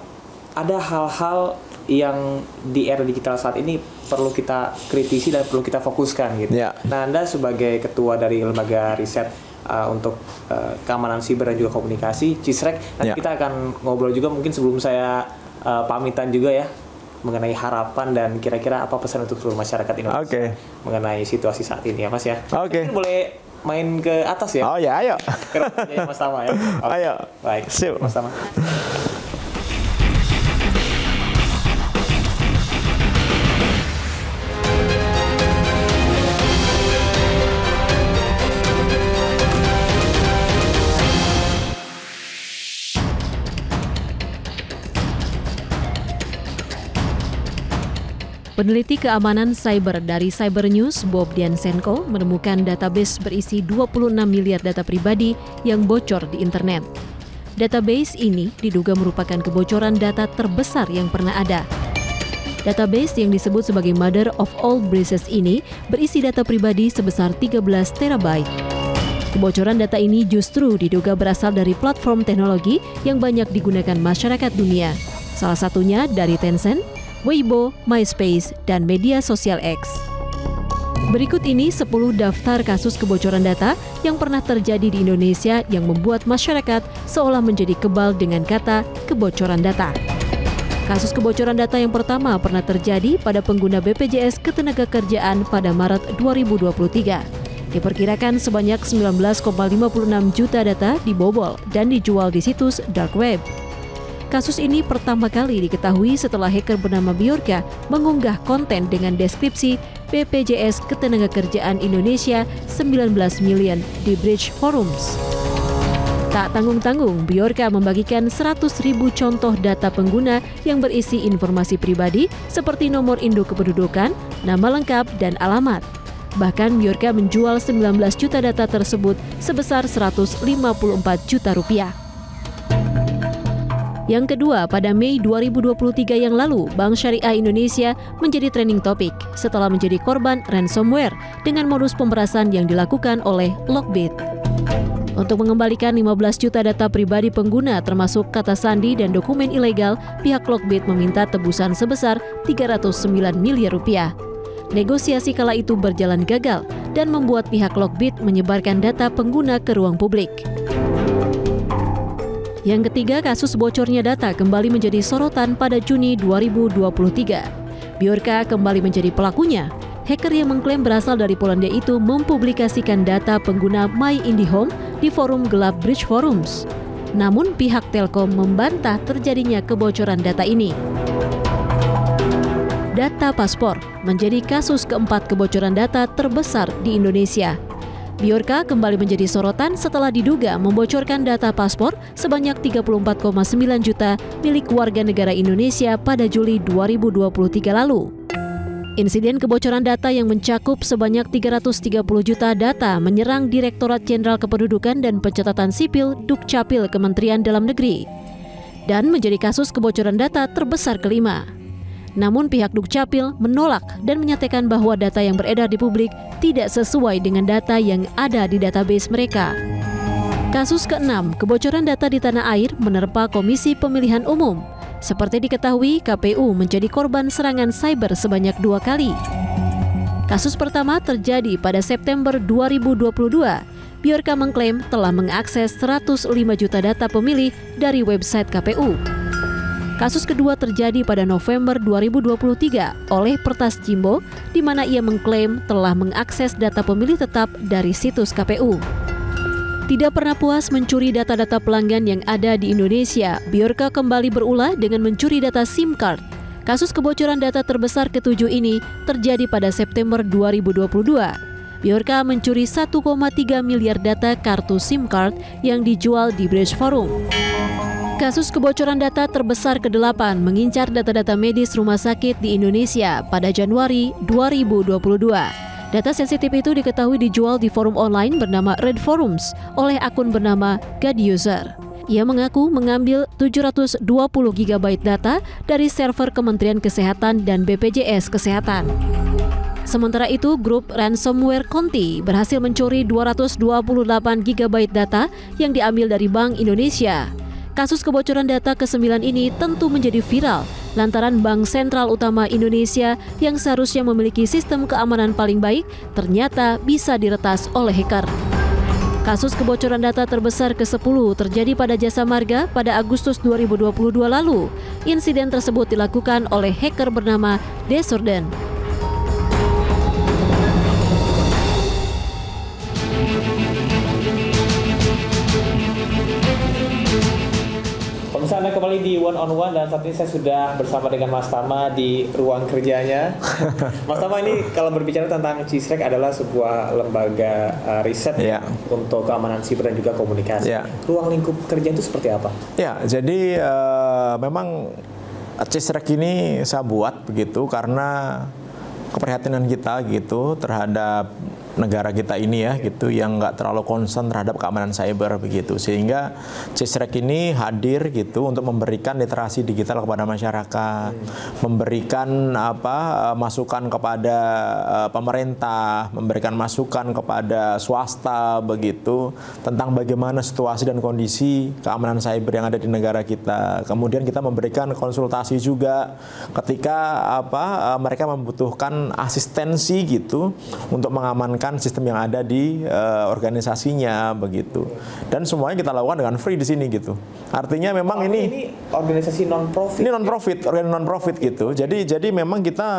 Speaker 2: ada hal-hal yang di era digital saat ini perlu kita kritisi dan perlu kita fokuskan gitu. Yeah. Nah, Anda sebagai ketua dari lembaga riset untuk keamanan siber dan juga komunikasi, CISREC, nanti kita akan ngobrol juga mungkin sebelum saya pamitan juga ya, mengenai harapan dan kira-kira apa pesan untuk seluruh masyarakat Indonesia mengenai situasi saat ini ya Mas ya. Mungkin boleh main ke atas ya.
Speaker 3: Oh ya, ayo.
Speaker 2: Keren ya Mas Tama ya.
Speaker 3: Ayo.
Speaker 2: Baik.
Speaker 3: Siap.
Speaker 2: Mas Tama.
Speaker 1: Peneliti keamanan cyber dari Cyber News, Bob Diansenko, menemukan database berisi 26 miliar data pribadi yang bocor di internet. Database ini diduga merupakan kebocoran data terbesar yang pernah ada. Database yang disebut sebagai Mother of All Breaches ini berisi data pribadi sebesar 13 terabyte. Kebocoran data ini justru diduga berasal dari platform teknologi yang banyak digunakan masyarakat dunia. Salah satunya dari Tencent, Weibo, MySpace, dan media sosial X. Berikut ini 10 daftar kasus kebocoran data yang pernah terjadi di Indonesia yang membuat masyarakat seolah menjadi kebal dengan kata kebocoran data. Kasus kebocoran data yang pertama pernah terjadi pada pengguna BPJS Ketenagakerjaan pada Maret 2023. Diperkirakan sebanyak 19,56 juta data dibobol dan dijual di situs dark web. Kasus ini pertama kali diketahui setelah hacker bernama Bjorka mengunggah konten dengan deskripsi BPJS Ketenagakerjaan Indonesia 19 million di Bridge Forums. Tak tanggung-tanggung, Bjorka membagikan 100.000 contoh data pengguna yang berisi informasi pribadi seperti nomor induk kependudukan, nama lengkap, dan alamat. Bahkan Bjorka menjual 19 juta data tersebut sebesar 154 juta rupiah. Yang kedua, pada Mei 2023 yang lalu, Bank Syariah Indonesia menjadi trending topic setelah menjadi korban ransomware dengan modus pemerasan yang dilakukan oleh Lockbit. Untuk mengembalikan 15 juta data pribadi pengguna termasuk kata sandi dan dokumen ilegal, pihak Lockbit meminta tebusan sebesar 309 miliar rupiah. Negosiasi kala itu berjalan gagal dan membuat pihak Lockbit menyebarkan data pengguna ke ruang publik. Yang ketiga, kasus bocornya data kembali menjadi sorotan pada Juni 2023. Bjorka kembali menjadi pelakunya. Hacker yang mengklaim berasal dari Polandia itu mempublikasikan data pengguna My IndiHome di forum gelap Bridge Forums. Namun pihak Telkom membantah terjadinya kebocoran data ini. Data paspor menjadi kasus keempat kebocoran data terbesar di Indonesia. Bjorka kembali menjadi sorotan setelah diduga membocorkan data paspor sebanyak 34,9 juta milik warga negara Indonesia pada Juli 2023 lalu. Insiden kebocoran data yang mencakup sebanyak 330 juta data menyerang Direktorat Jenderal Kependudukan dan Pencatatan Sipil Dukcapil Kementerian Dalam Negeri dan menjadi kasus kebocoran data terbesar kelima. Namun pihak Dukcapil menolak dan menyatakan bahwa data yang beredar di publik tidak sesuai dengan data yang ada di database mereka. Kasus ke-6, kebocoran data di tanah air menerpa Komisi Pemilihan Umum. Seperti diketahui, KPU menjadi korban serangan cyber sebanyak 2 kali. Kasus pertama terjadi pada September 2022. Bjorka mengklaim telah mengakses 105 juta data pemilih dari website KPU. Kasus kedua terjadi pada November 2023 oleh Pertas Jimbo, di mana ia mengklaim telah mengakses data pemilih tetap dari situs KPU. Tidak pernah puas mencuri data-data pelanggan yang ada di Indonesia, Bjorka kembali berulah dengan mencuri data SIM card. Kasus kebocoran data terbesar ke-7 ini terjadi pada September 2022. Bjorka mencuri 1,3 miliar data kartu SIM card yang dijual di Bridge Forum. Kasus kebocoran data terbesar ke-8 mengincar data-data medis rumah sakit di Indonesia pada Januari 2022. Data sensitif itu diketahui dijual di forum online bernama Red Forums oleh akun bernama GodUser. Ia mengaku mengambil 720 GB data dari server Kementerian Kesehatan dan BPJS Kesehatan. Sementara itu, grup ransomware Conti berhasil mencuri 228 GB data yang diambil dari Bank Indonesia. Kasus kebocoran data ke-9 ini tentu menjadi viral lantaran Bank Sentral Utama Indonesia yang seharusnya memiliki sistem keamanan paling baik ternyata bisa diretas oleh hacker. Kasus kebocoran data terbesar ke-10 terjadi pada Jasa Marga pada Agustus 2022 lalu. Insiden tersebut dilakukan oleh hacker bernama Desorden.
Speaker 2: Anda kembali di One on One dan saat ini saya sudah bersama dengan Mas Tama di ruang kerjanya. Mas Tama, ini kalau berbicara tentang CISREC adalah sebuah lembaga riset untuk keamanan siber dan juga komunikasi. Ruang lingkup kerja itu seperti apa? Ya, jadi memang CISREC ini saya buat begitu karena keprihatinan kita gitu terhadap negara kita ini ya gitu yang nggak terlalu concern terhadap keamanan cyber begitu, sehingga CISREC ini hadir gitu untuk memberikan literasi digital kepada masyarakat, memberikan masukan kepada pemerintah, memberikan masukan kepada swasta begitu tentang bagaimana situasi dan kondisi keamanan cyber yang ada di negara kita. Kemudian kita memberikan konsultasi juga ketika mereka membutuhkan asistensi gitu untuk mengamankan sistem yang ada di organisasinya begitu, dan semuanya kita lakukan dengan free di sini gitu. Artinya memang ini organisasi non-profit.
Speaker 3: Ini non-profit, organisasi non-profit gitu. Jadi memang kita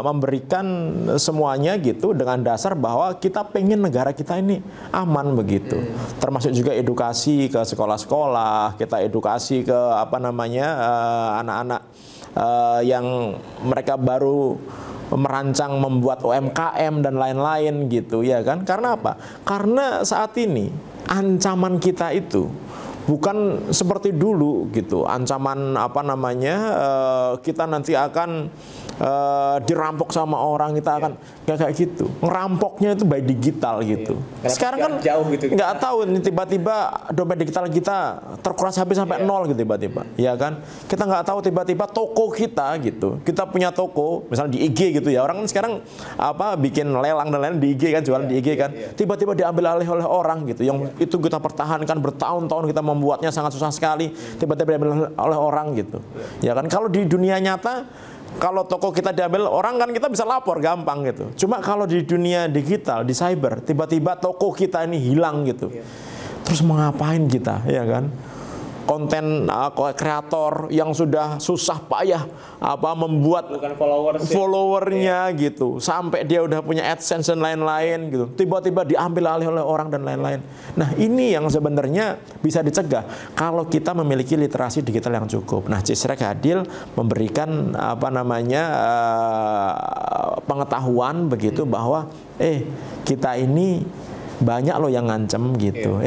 Speaker 3: memberikan semuanya gitu dengan dasar bahwa kita pengen negara kita ini aman begitu. Termasuk juga edukasi ke sekolah-sekolah, kita edukasi ke anak-anak yang mereka baru merancang membuat UMKM dan lain-lain gitu ya kan. Karena apa? Karena saat ini ancaman kita itu bukan seperti dulu gitu. Ancaman kita nanti akan dirampok sama orang, kita akan kayak gitu. Ngerampoknya itu by digital gitu. Sekarang kan
Speaker 2: jauh gitu.
Speaker 3: Nggak tahu nih tiba-tiba dompet digital kita terkuras habis sampai nol gitu tiba-tiba. Ya kan? Kita nggak tahu tiba-tiba toko kita gitu. Kita punya toko misalnya di IG gitu ya. Orang kan sekarang bikin lelang dan lain di IG kan, jualan di IG kan. Tiba-tiba diambil alih oleh orang gitu. Yang itu kita pertahankan bertahun-tahun, kita membuatnya sangat susah sekali. Tiba-tiba diambil oleh orang gitu. Ya kan? Kalau di dunia nyata, kalau toko kita diambil orang kan kita bisa lapor gampang gitu. Cuma kalau di dunia digital, di cyber, tiba-tiba toko kita ini hilang gitu. Terus mau ngapain kita, ya kan? konten kreator yang sudah susah payah membuat followernya gitu, sampai dia udah punya AdSense dan lain-lain gitu, tiba-tiba diambil alih oleh orang dan lain-lain. Nah, ini yang sebenarnya bisa dicegah kalau kita memiliki literasi digital yang cukup. Nah, Cisrek hadir memberikan pengetahuan begitu bahwa kita ini banyak loh yang ngancem gitu.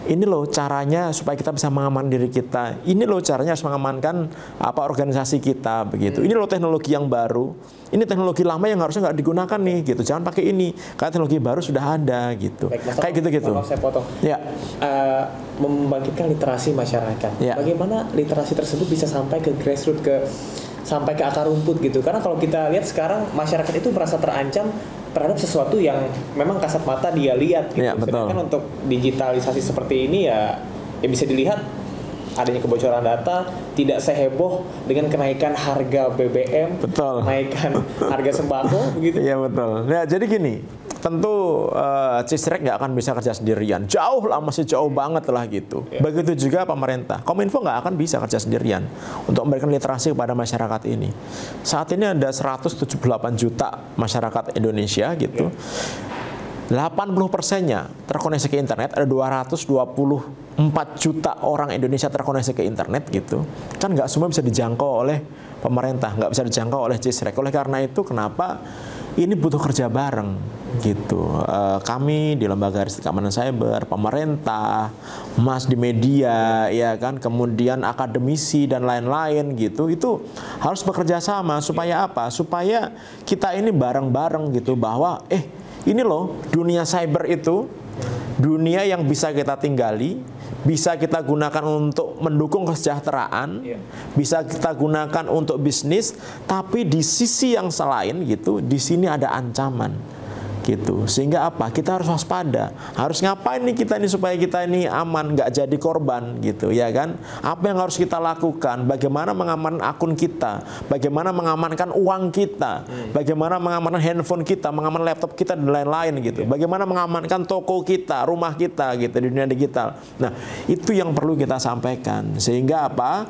Speaker 3: Ini loh caranya supaya kita bisa mengamankan diri kita. Ini loh caranya harus mengamankan organisasi kita begitu. Ini loh teknologi yang baru. Ini teknologi lama yang harusnya nggak digunakan nih gitu. Jangan pakai ini karena teknologi baru sudah ada gitu.
Speaker 2: Baik,
Speaker 3: kayak gitu-gitu.
Speaker 2: Kalau saya potong.
Speaker 3: Ya.
Speaker 2: Membangkitkan literasi masyarakat. Ya. Bagaimana literasi tersebut bisa sampai ke grassroots, sampai ke akar rumput gitu. Karena kalau kita lihat sekarang masyarakat itu merasa terancam terhadap sesuatu yang memang kasat mata dia lihat gitu.
Speaker 3: Ya, betul.
Speaker 2: Sedangkan untuk digitalisasi seperti ini ya bisa dilihat adanya kebocoran data tidak seheboh dengan kenaikan harga BBM,
Speaker 3: betul,
Speaker 2: kenaikan harga sembako begitu.
Speaker 3: Iya, betul. Nah, jadi gini, tentu Cisrek nggak akan bisa kerja sendirian. Jauh lah, masih jauh banget lah gitu. Begitu juga pemerintah. Kominfo nggak akan bisa kerja sendirian untuk memberikan literasi kepada masyarakat ini. Saat ini ada 178 juta masyarakat Indonesia gitu. 80%-nya terkoneksi ke internet, ada 224 juta orang Indonesia terkoneksi ke internet gitu. Kan nggak semua bisa dijangkau oleh pemerintah, nggak bisa dijangkau oleh Cisrek. Oleh karena itu kenapa ini butuh kerja bareng gitu. Kami di Lembaga Riset Keamanan Cyber, pemerintah, Mas di media, ya kan, kemudian akademisi dan lain-lain gitu. Itu harus bekerja sama supaya apa? Supaya kita ini bareng-bareng gitu bahwa ini loh dunia cyber itu dunia yang bisa kita tinggali, bisa kita gunakan untuk mendukung kesejahteraan, bisa kita gunakan untuk bisnis, tapi di sisi yang selain gitu, di sini ada ancaman gitu. Sehingga apa? Kita harus waspada. Harus ngapain nih kita ini supaya kita ini aman, nggak jadi korban gitu, ya kan? Apa yang harus kita lakukan? Bagaimana mengamankan akun kita? Bagaimana mengamankan uang kita? Bagaimana mengamankan handphone kita, mengamankan laptop kita dan lain-lain gitu. Bagaimana mengamankan toko kita, rumah kita gitu di dunia digital. Nah, itu yang perlu kita sampaikan sehingga apa?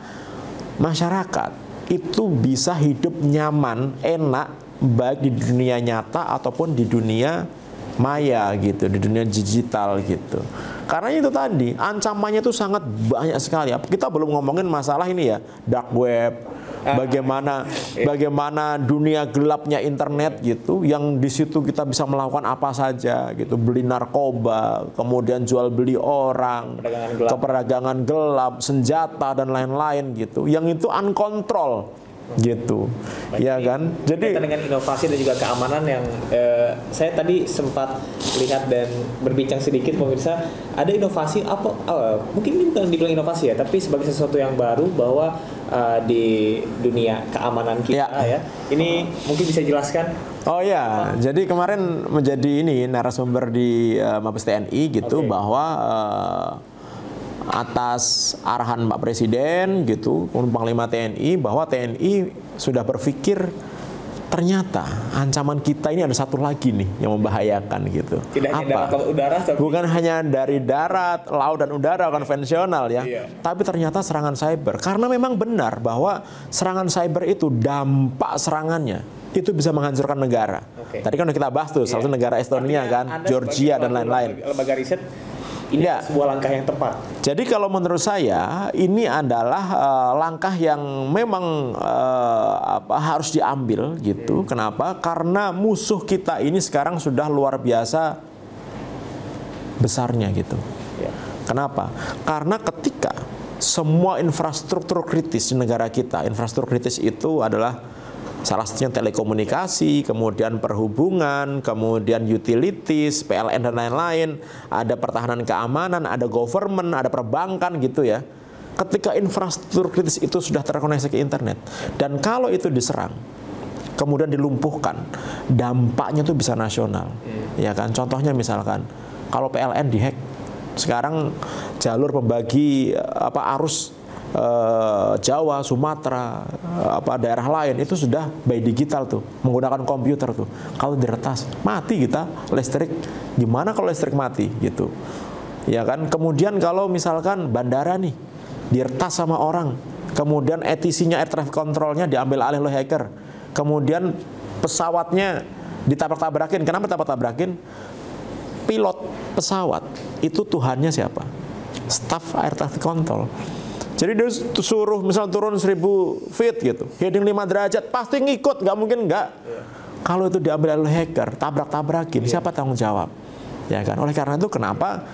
Speaker 3: Masyarakat itu bisa hidup nyaman, enak, baik di dunia nyata ataupun di dunia maya gitu, di dunia digital gitu. Karena itu tadi ancamannya itu sangat banyak sekali. Kita belum ngomongin masalah ini ya, dark web, bagaimana dunia gelapnya internet gitu, yang di situ kita bisa melakukan apa saja gitu, beli narkoba, kemudian jual beli orang, keperdagangan gelap, senjata dan lain-lain gitu, yang itu uncontrol gitu. Ya kan? Jadi
Speaker 2: dengan inovasi dan juga keamanan yang saya tadi sempat lihat dan berbincang sedikit pemirsa, ada inovasi mungkin ini bukan dibilang inovasi ya, tapi sebagai sesuatu yang baru bahwa di dunia keamanan kita ya. Ini mungkin bisa jelaskan?
Speaker 3: Oh ya, jadi kemarin menjadi ini narasumber di Mabes TNI gitu bahwa atas arahan Pak Presiden gitu, Panglima TNI, bahwa TNI sudah berpikir ternyata ancaman kita ini ada satu lagi nih yang membahayakan gitu.
Speaker 2: Tidak hanya darat atau udara, tapi
Speaker 3: bukan hanya dari darat, laut dan udara konvensional ya, tapi ternyata serangan cyber. Karena memang benar bahwa serangan cyber itu dampak serangannya itu bisa menghancurkan negara. Tadi kan udah kita bahas tuh, salah satu negara Estonia kan, Georgia dan lain-lain.
Speaker 2: Lembaga riset ini sebuah langkah yang tepat.
Speaker 3: Jadi kalau menurut saya ini adalah langkah yang memang harus diambil gitu. Kenapa? Karena musuh kita ini sekarang sudah luar biasa besarnya gitu. Kenapa? Karena ketika semua infrastruktur kritis di negara kita, infrastruktur kritis itu adalah salah satunya telekomunikasi, kemudian perhubungan, kemudian utilities, PLN dan lain-lain, ada pertahanan keamanan, ada government, ada perbankan gitu ya. Ketika infrastruktur kritis itu sudah terkoneksi ke internet, dan kalau itu diserang, kemudian dilumpuhkan, dampaknya itu bisa nasional. Ya kan? Contohnya misalkan kalau PLN dihack, sekarang jalur pembagi arus Jawa, Sumatera, daerah lain itu sudah by digital tuh, menggunakan komputer tuh. Kalau diretas, mati kita listrik. Gimana kalau listrik mati gitu? Ya kan? Kemudian kalau misalkan bandara nih, diretas sama orang, kemudian ETC-nya, air traffic control-nya diambil alih oleh hacker, kemudian pesawatnya ditabrak-tabrakin. Kenapa tabrak-tabrakin? Pilot pesawat itu Tuhannya siapa? Staf air traffic control. Jadi dia suruh misal turun 1000 feet gitu, heading 5 derajat, pasti ngikut, nggak mungkin nggak. Kalau itu diambil oleh hacker, tabrak-tabrakin, siapa tanggung jawab? Ya kan? Oleh karena itu kenapa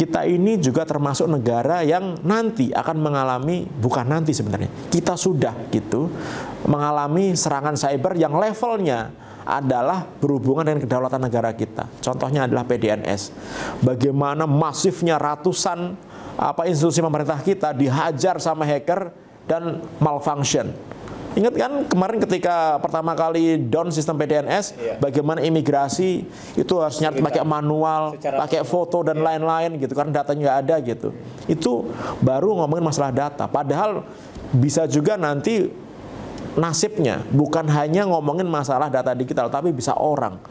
Speaker 3: kita ini juga termasuk negara yang nanti akan mengalami, bukan nanti sebenarnya, kita sudah gitu mengalami serangan cyber yang levelnya adalah berhubungan dengan kedaulatan negara kita. Contohnya adalah PDNS. Bagaimana masifnya ratusan institusi pemerintah kita dihajar sama hacker dan malfunction. Ingat kan kemarin ketika pertama kali down sistem PDNS, bagaimana imigrasi itu harus nyari pakai manual, pakai foto dan lain-lain gitu, karena datanya nggak ada gitu. Itu baru ngomongin masalah data. Padahal bisa juga nanti nasibnya bukan hanya ngomongin masalah data digital, tapi bisa orang.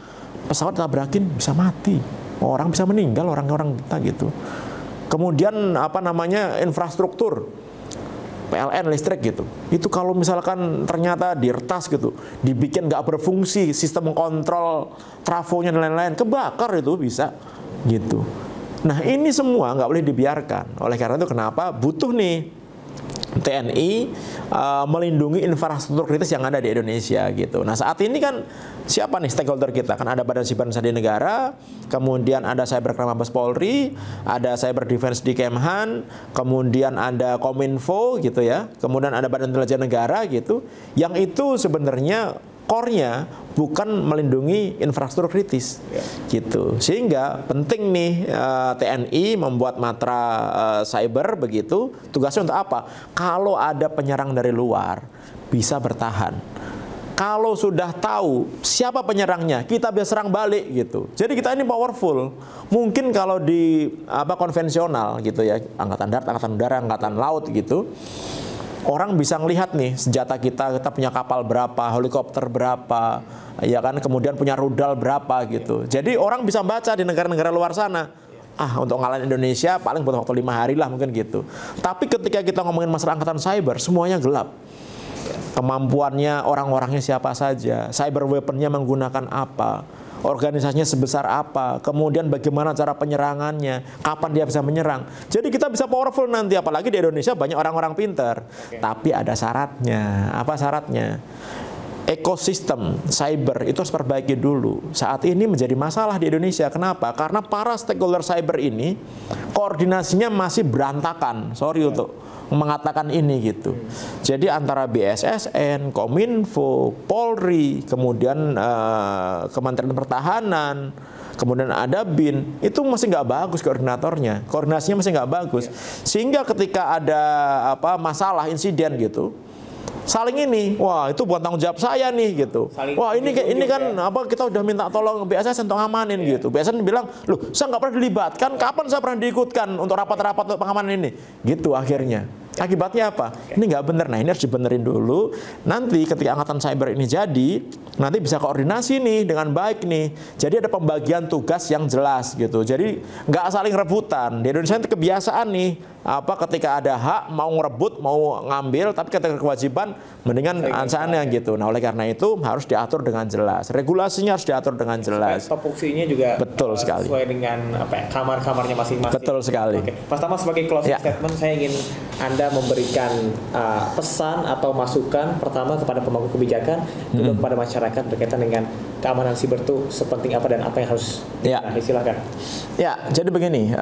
Speaker 3: Pesawat tabrakin bisa mati, orang bisa meninggal, orang-orang kita gitu. Kemudian infrastruktur PLN listrik gitu. Itu kalau misalkan ternyata diretas gitu, dibikin nggak berfungsi sistem kontrol trafonya dan lain-lain, kebakar itu bisa gitu. Nah ini semua nggak boleh dibiarkan. Oleh karena itu kenapa butuh nih TNI melindungi infrastruktur kritis yang ada di Indonesia gitu. Nah saat ini kan siapa nih stakeholder kita? Kan ada Badan Siber Sandi Negara, kemudian ada Cybercrime Mabes Polri, ada Cyber Defense di Kemhan, kemudian ada Kominfo gitu ya, kemudian ada Badan Intelijen Negara gitu. Yang itu sebenarnya core-nya bukan melindungi infrastruktur kritis gitu. Sehingga penting nih TNI membuat matra cyber begitu. Tugasnya untuk apa? Kalau ada penyerang dari luar bisa bertahan. Kalau sudah tahu siapa penyerangnya, kita bisa serang balik gitu. Jadi kita ini powerful. Mungkin kalau di konvensional gitu ya, angkatan darat, angkatan udara, angkatan laut gitu, orang bisa ngelihat nih senjata kita punya kapal berapa, helikopter berapa, ya kan, kemudian punya rudal berapa gitu. Jadi orang bisa baca di negara-negara luar sana. Untuk ngalahin Indonesia paling butuh waktu 5 hari lah mungkin gitu. Tapi ketika kita ngomongin masalah angkatan cyber, semuanya gelap. Kemampuannya, orang-orangnya siapa saja, cyber weaponnya menggunakan apa, organisasinya sebesar apa, kemudian bagaimana cara penyerangannya, kapan dia bisa menyerang. Jadi kita bisa powerful nanti, apalagi di Indonesia banyak orang-orang pintar. Tapi ada syaratnya. Apa syaratnya? Ekosistem cyber itu harus perbaiki dulu. Saat ini menjadi masalah di Indonesia. Kenapa? Karena para stakeholder cyber ini koordinasinya masih berantakan. Sorry untuk mengatakan ini gitu. Jadi antara BSSN, Kominfo, Polri, kemudian Kementerian Pertahanan, kemudian ada BIN, itu masih nggak bagus koordinatornya, koordinasinya masih nggak bagus. Sehingga ketika ada masalah insiden gitu, saling ini, wah itu bukan tanggung jawab saya nih gitu. Wah ini kan kita udah minta tolong BSSN untuk ngamanin gitu. BSSN bilang, loh saya nggak pernah dilibatkan, kapan saya pernah diikutkan untuk rapat-rapat pengamanan ini? Gitu akhirnya. Akibatnya apa? Ini nggak benar. Nah ini harus dibenerin dulu. Nanti ketika angkatan cyber ini jadi, nanti bisa koordinasi nih dengan baik nih. Jadi ada pembagian tugas yang jelas gitu. Jadi nggak saling rebutan. Di Indonesia itu kebiasaan nih, ketika ada hak mau ngerebut, mau ngambil, tapi ketika kewajiban mendingan ansanya gitu. Nah oleh karena itu harus diatur dengan jelas. Regulasinya harus diatur dengan jelas.
Speaker 2: Topoksinya juga
Speaker 3: betul sekali.
Speaker 2: Sesuai dengan kamar-kamarnya masing-masing.
Speaker 3: Betul sekali.
Speaker 2: Mas Tama, sebagai closing statement, saya ingin Anda memberikan pesan atau masukan pertama kepada pemangku kebijakan, kedua kepada masyarakat berkaitan dengan keamanan siber itu sepenting apa dan apa yang harus silakan.
Speaker 3: Ya, jadi begini,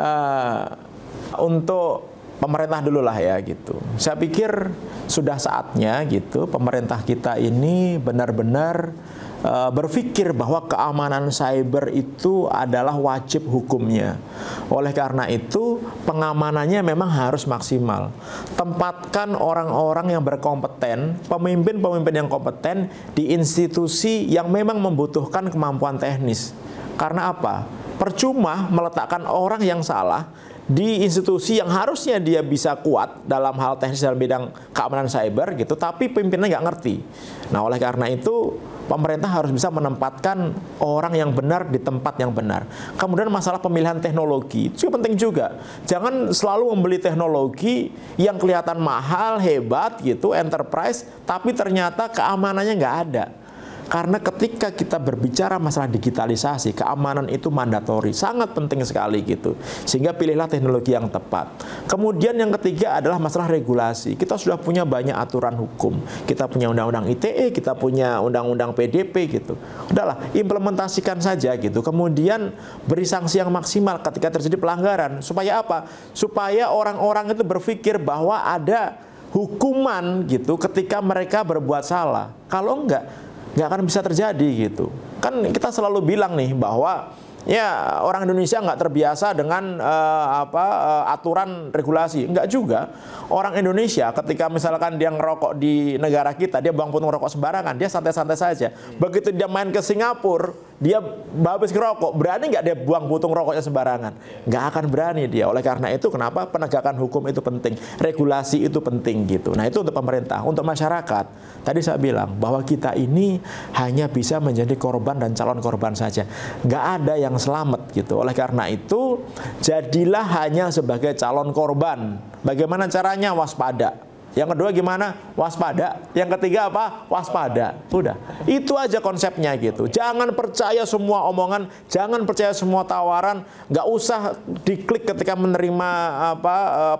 Speaker 3: untuk pemerintah dulu lah ya gitu. Saya pikir sudah saatnya gitu pemerintah kita ini benar-benar berpikir bahwa keamanan cyber itu adalah wajib hukumnya. Oleh karena itu pengamanannya memang harus maksimal. Tempatkan orang-orang yang berkompeten, pemimpin-pemimpin yang kompeten di institusi yang memang membutuhkan kemampuan teknis. Karena apa? Percuma meletakkan orang yang salah di institusi yang harusnya dia bisa kuat dalam hal teknis dalam bidang keamanan cyber gitu, tapi pimpinannya nggak ngerti. Nah, oleh karena itu pemerintah harus bisa menempatkan orang yang benar di tempat yang benar. Kemudian masalah pemilihan teknologi itu penting juga. Jangan selalu membeli teknologi yang kelihatan mahal, hebat gitu, enterprise, tapi ternyata keamanannya nggak ada. Karena ketika kita berbicara masalah digitalisasi, keamanan itu mandatori, sangat penting sekali gitu. Sehingga pilihlah teknologi yang tepat. Kemudian yang ketiga adalah masalah regulasi. Kita sudah punya banyak aturan hukum. Kita punya undang-undang ITE, kita punya undang-undang PDP gitu. Udahlah, implementasikan saja gitu. Kemudian beri sanksi yang maksimal ketika terjadi pelanggaran. Supaya apa? Supaya orang-orang itu berpikir bahwa ada hukuman gitu ketika mereka berbuat salah. Kalau nggak akan bisa terjadi gitu. Kan kita selalu bilang nih bahwa ya orang Indonesia nggak terbiasa dengan aturan regulasi. Enggak juga. Orang Indonesia ketika misalkan dia ngerokok di negara kita, dia buang puntung rokok sembarangan, dia santai-santai saja. Begitu dia main ke Singapura, dia habis ngerokok, berani nggak dia buang puntung rokoknya sembarangan? Nggak akan berani dia. Oleh karena itu kenapa penegakan hukum itu penting, regulasi itu penting gitu. Nah, itu untuk pemerintah. Untuk masyarakat, tadi saya bilang bahwa kita ini hanya bisa menjadi korban dan calon korban saja. Nggak ada yang selamat gitu. Oleh karena itu, jadilah hanya sebagai calon korban. Bagaimana caranya? Waspada. Yang kedua gimana? Waspada. Yang ketiga apa? Waspada. Udah. Itu aja konsepnya gitu. Jangan percaya semua omongan, jangan percaya semua tawaran, nggak usah diklik ketika menerima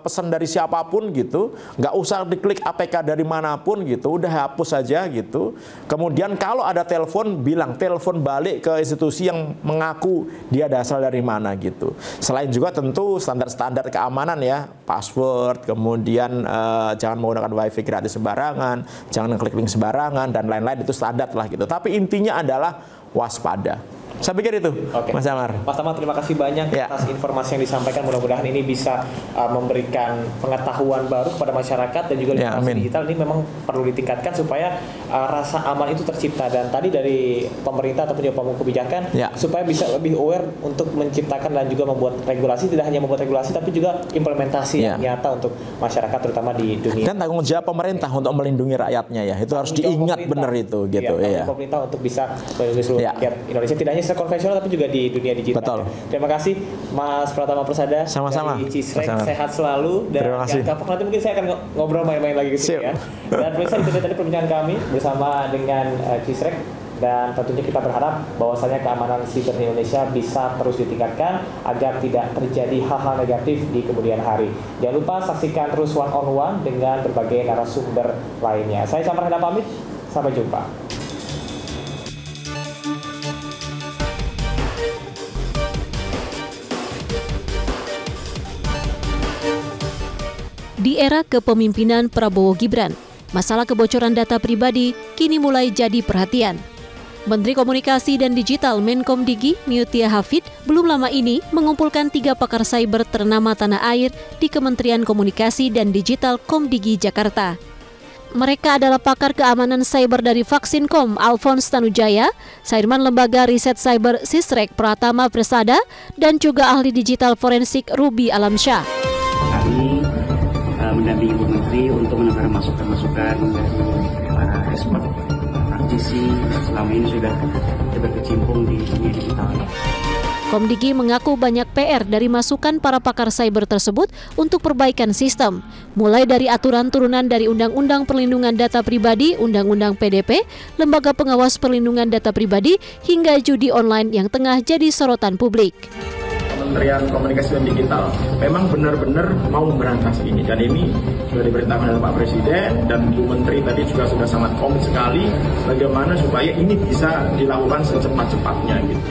Speaker 3: pesan dari siapapun gitu. Nggak usah diklik APK dari manapun gitu. Udah hapus saja gitu. Kemudian kalau ada telepon, bilang telepon balik ke institusi yang mengaku dia berasal dari mana gitu. Selain juga tentu standar-standar keamanan ya, password, kemudian jangan menggunakan wifi gratis sembarangan, jangan klik link sembarangan, dan lain-lain, itu standar lah gitu. Tapi intinya adalah waspada. Saya pikir itu, Mas Damar.
Speaker 2: Mas Damar, terima kasih banyak atas informasi yang disampaikan. Mudah-mudahan ini bisa memberikan pengetahuan baru kepada masyarakat, dan juga literasi digital ini memang perlu ditingkatkan supaya rasa aman itu tercipta. Dan tadi dari pemerintah ataupun juga pemangku kebijakan supaya bisa lebih aware untuk menciptakan dan juga membuat regulasi, tidak hanya membuat regulasi tapi juga implementasi yang nyata untuk masyarakat terutama di dunia.
Speaker 3: Dan tanggung jawab pemerintah untuk melindungi rakyatnya ya, itu harus diingat benar itu gitu ya.
Speaker 2: Pemerintah untuk bisa melindungi seluruh rakyat Indonesia, tidak hanya secara konvensional tapi juga di dunia digital.
Speaker 3: Betul.
Speaker 2: Terima kasih Mas Pratama Persada.
Speaker 3: Sama-sama.
Speaker 2: Dari Cisrek, sehat selalu, dan
Speaker 3: terima kasih.
Speaker 2: nanti mungkin saya akan ngobrol main-main lagi ke sini ya. Dan pemirsa, itu tadi perbincangan kami bersama dengan Cisrek, dan tentunya kita berharap bahwasanya keamanan siber di Indonesia bisa terus ditingkatkan agar tidak terjadi hal-hal negatif di kemudian hari. Jangan lupa saksikan terus One on One dengan berbagai narasumber lainnya. Saya Samar Henda pamit, sampai jumpa.
Speaker 1: Di era kepemimpinan Prabowo Gibran, masalah kebocoran data pribadi kini mulai jadi perhatian. Menteri Komunikasi dan Digital Menkomdigi, Mutia Hafid, belum lama ini mengumpulkan 3 pakar cyber ternama tanah air di Kementerian Komunikasi dan Digital Komdigi Jakarta. Mereka adalah pakar keamanan cyber dari Vaksinkom, Alphonse Tanujaya, Sairman Lembaga Riset Cyber Cisrek Pratama Persada, dan juga ahli digital forensik Ruby Alamsyah.
Speaker 6: Kami mendampingi Ibu Menteri untuk mendengar masukan-masukan dari para expert praktisi selama ini sudah berkecimpung di dunia digital.
Speaker 1: Komdigi mengaku banyak PR dari masukan para pakar cyber tersebut untuk perbaikan sistem, mulai dari aturan turunan dari Undang-Undang Perlindungan Data Pribadi, Undang-Undang PDP, Lembaga Pengawas Perlindungan Data Pribadi, hingga judi online yang tengah jadi sorotan publik.
Speaker 7: Kementerian Komunikasi dan Digital memang benar-benar mau memberantas ini, dan ini sudah diperintahkan oleh Pak Presiden, dan Bu Menteri tadi juga sudah sangat komit sekali bagaimana supaya ini bisa dilakukan secepat-cepatnya gitu.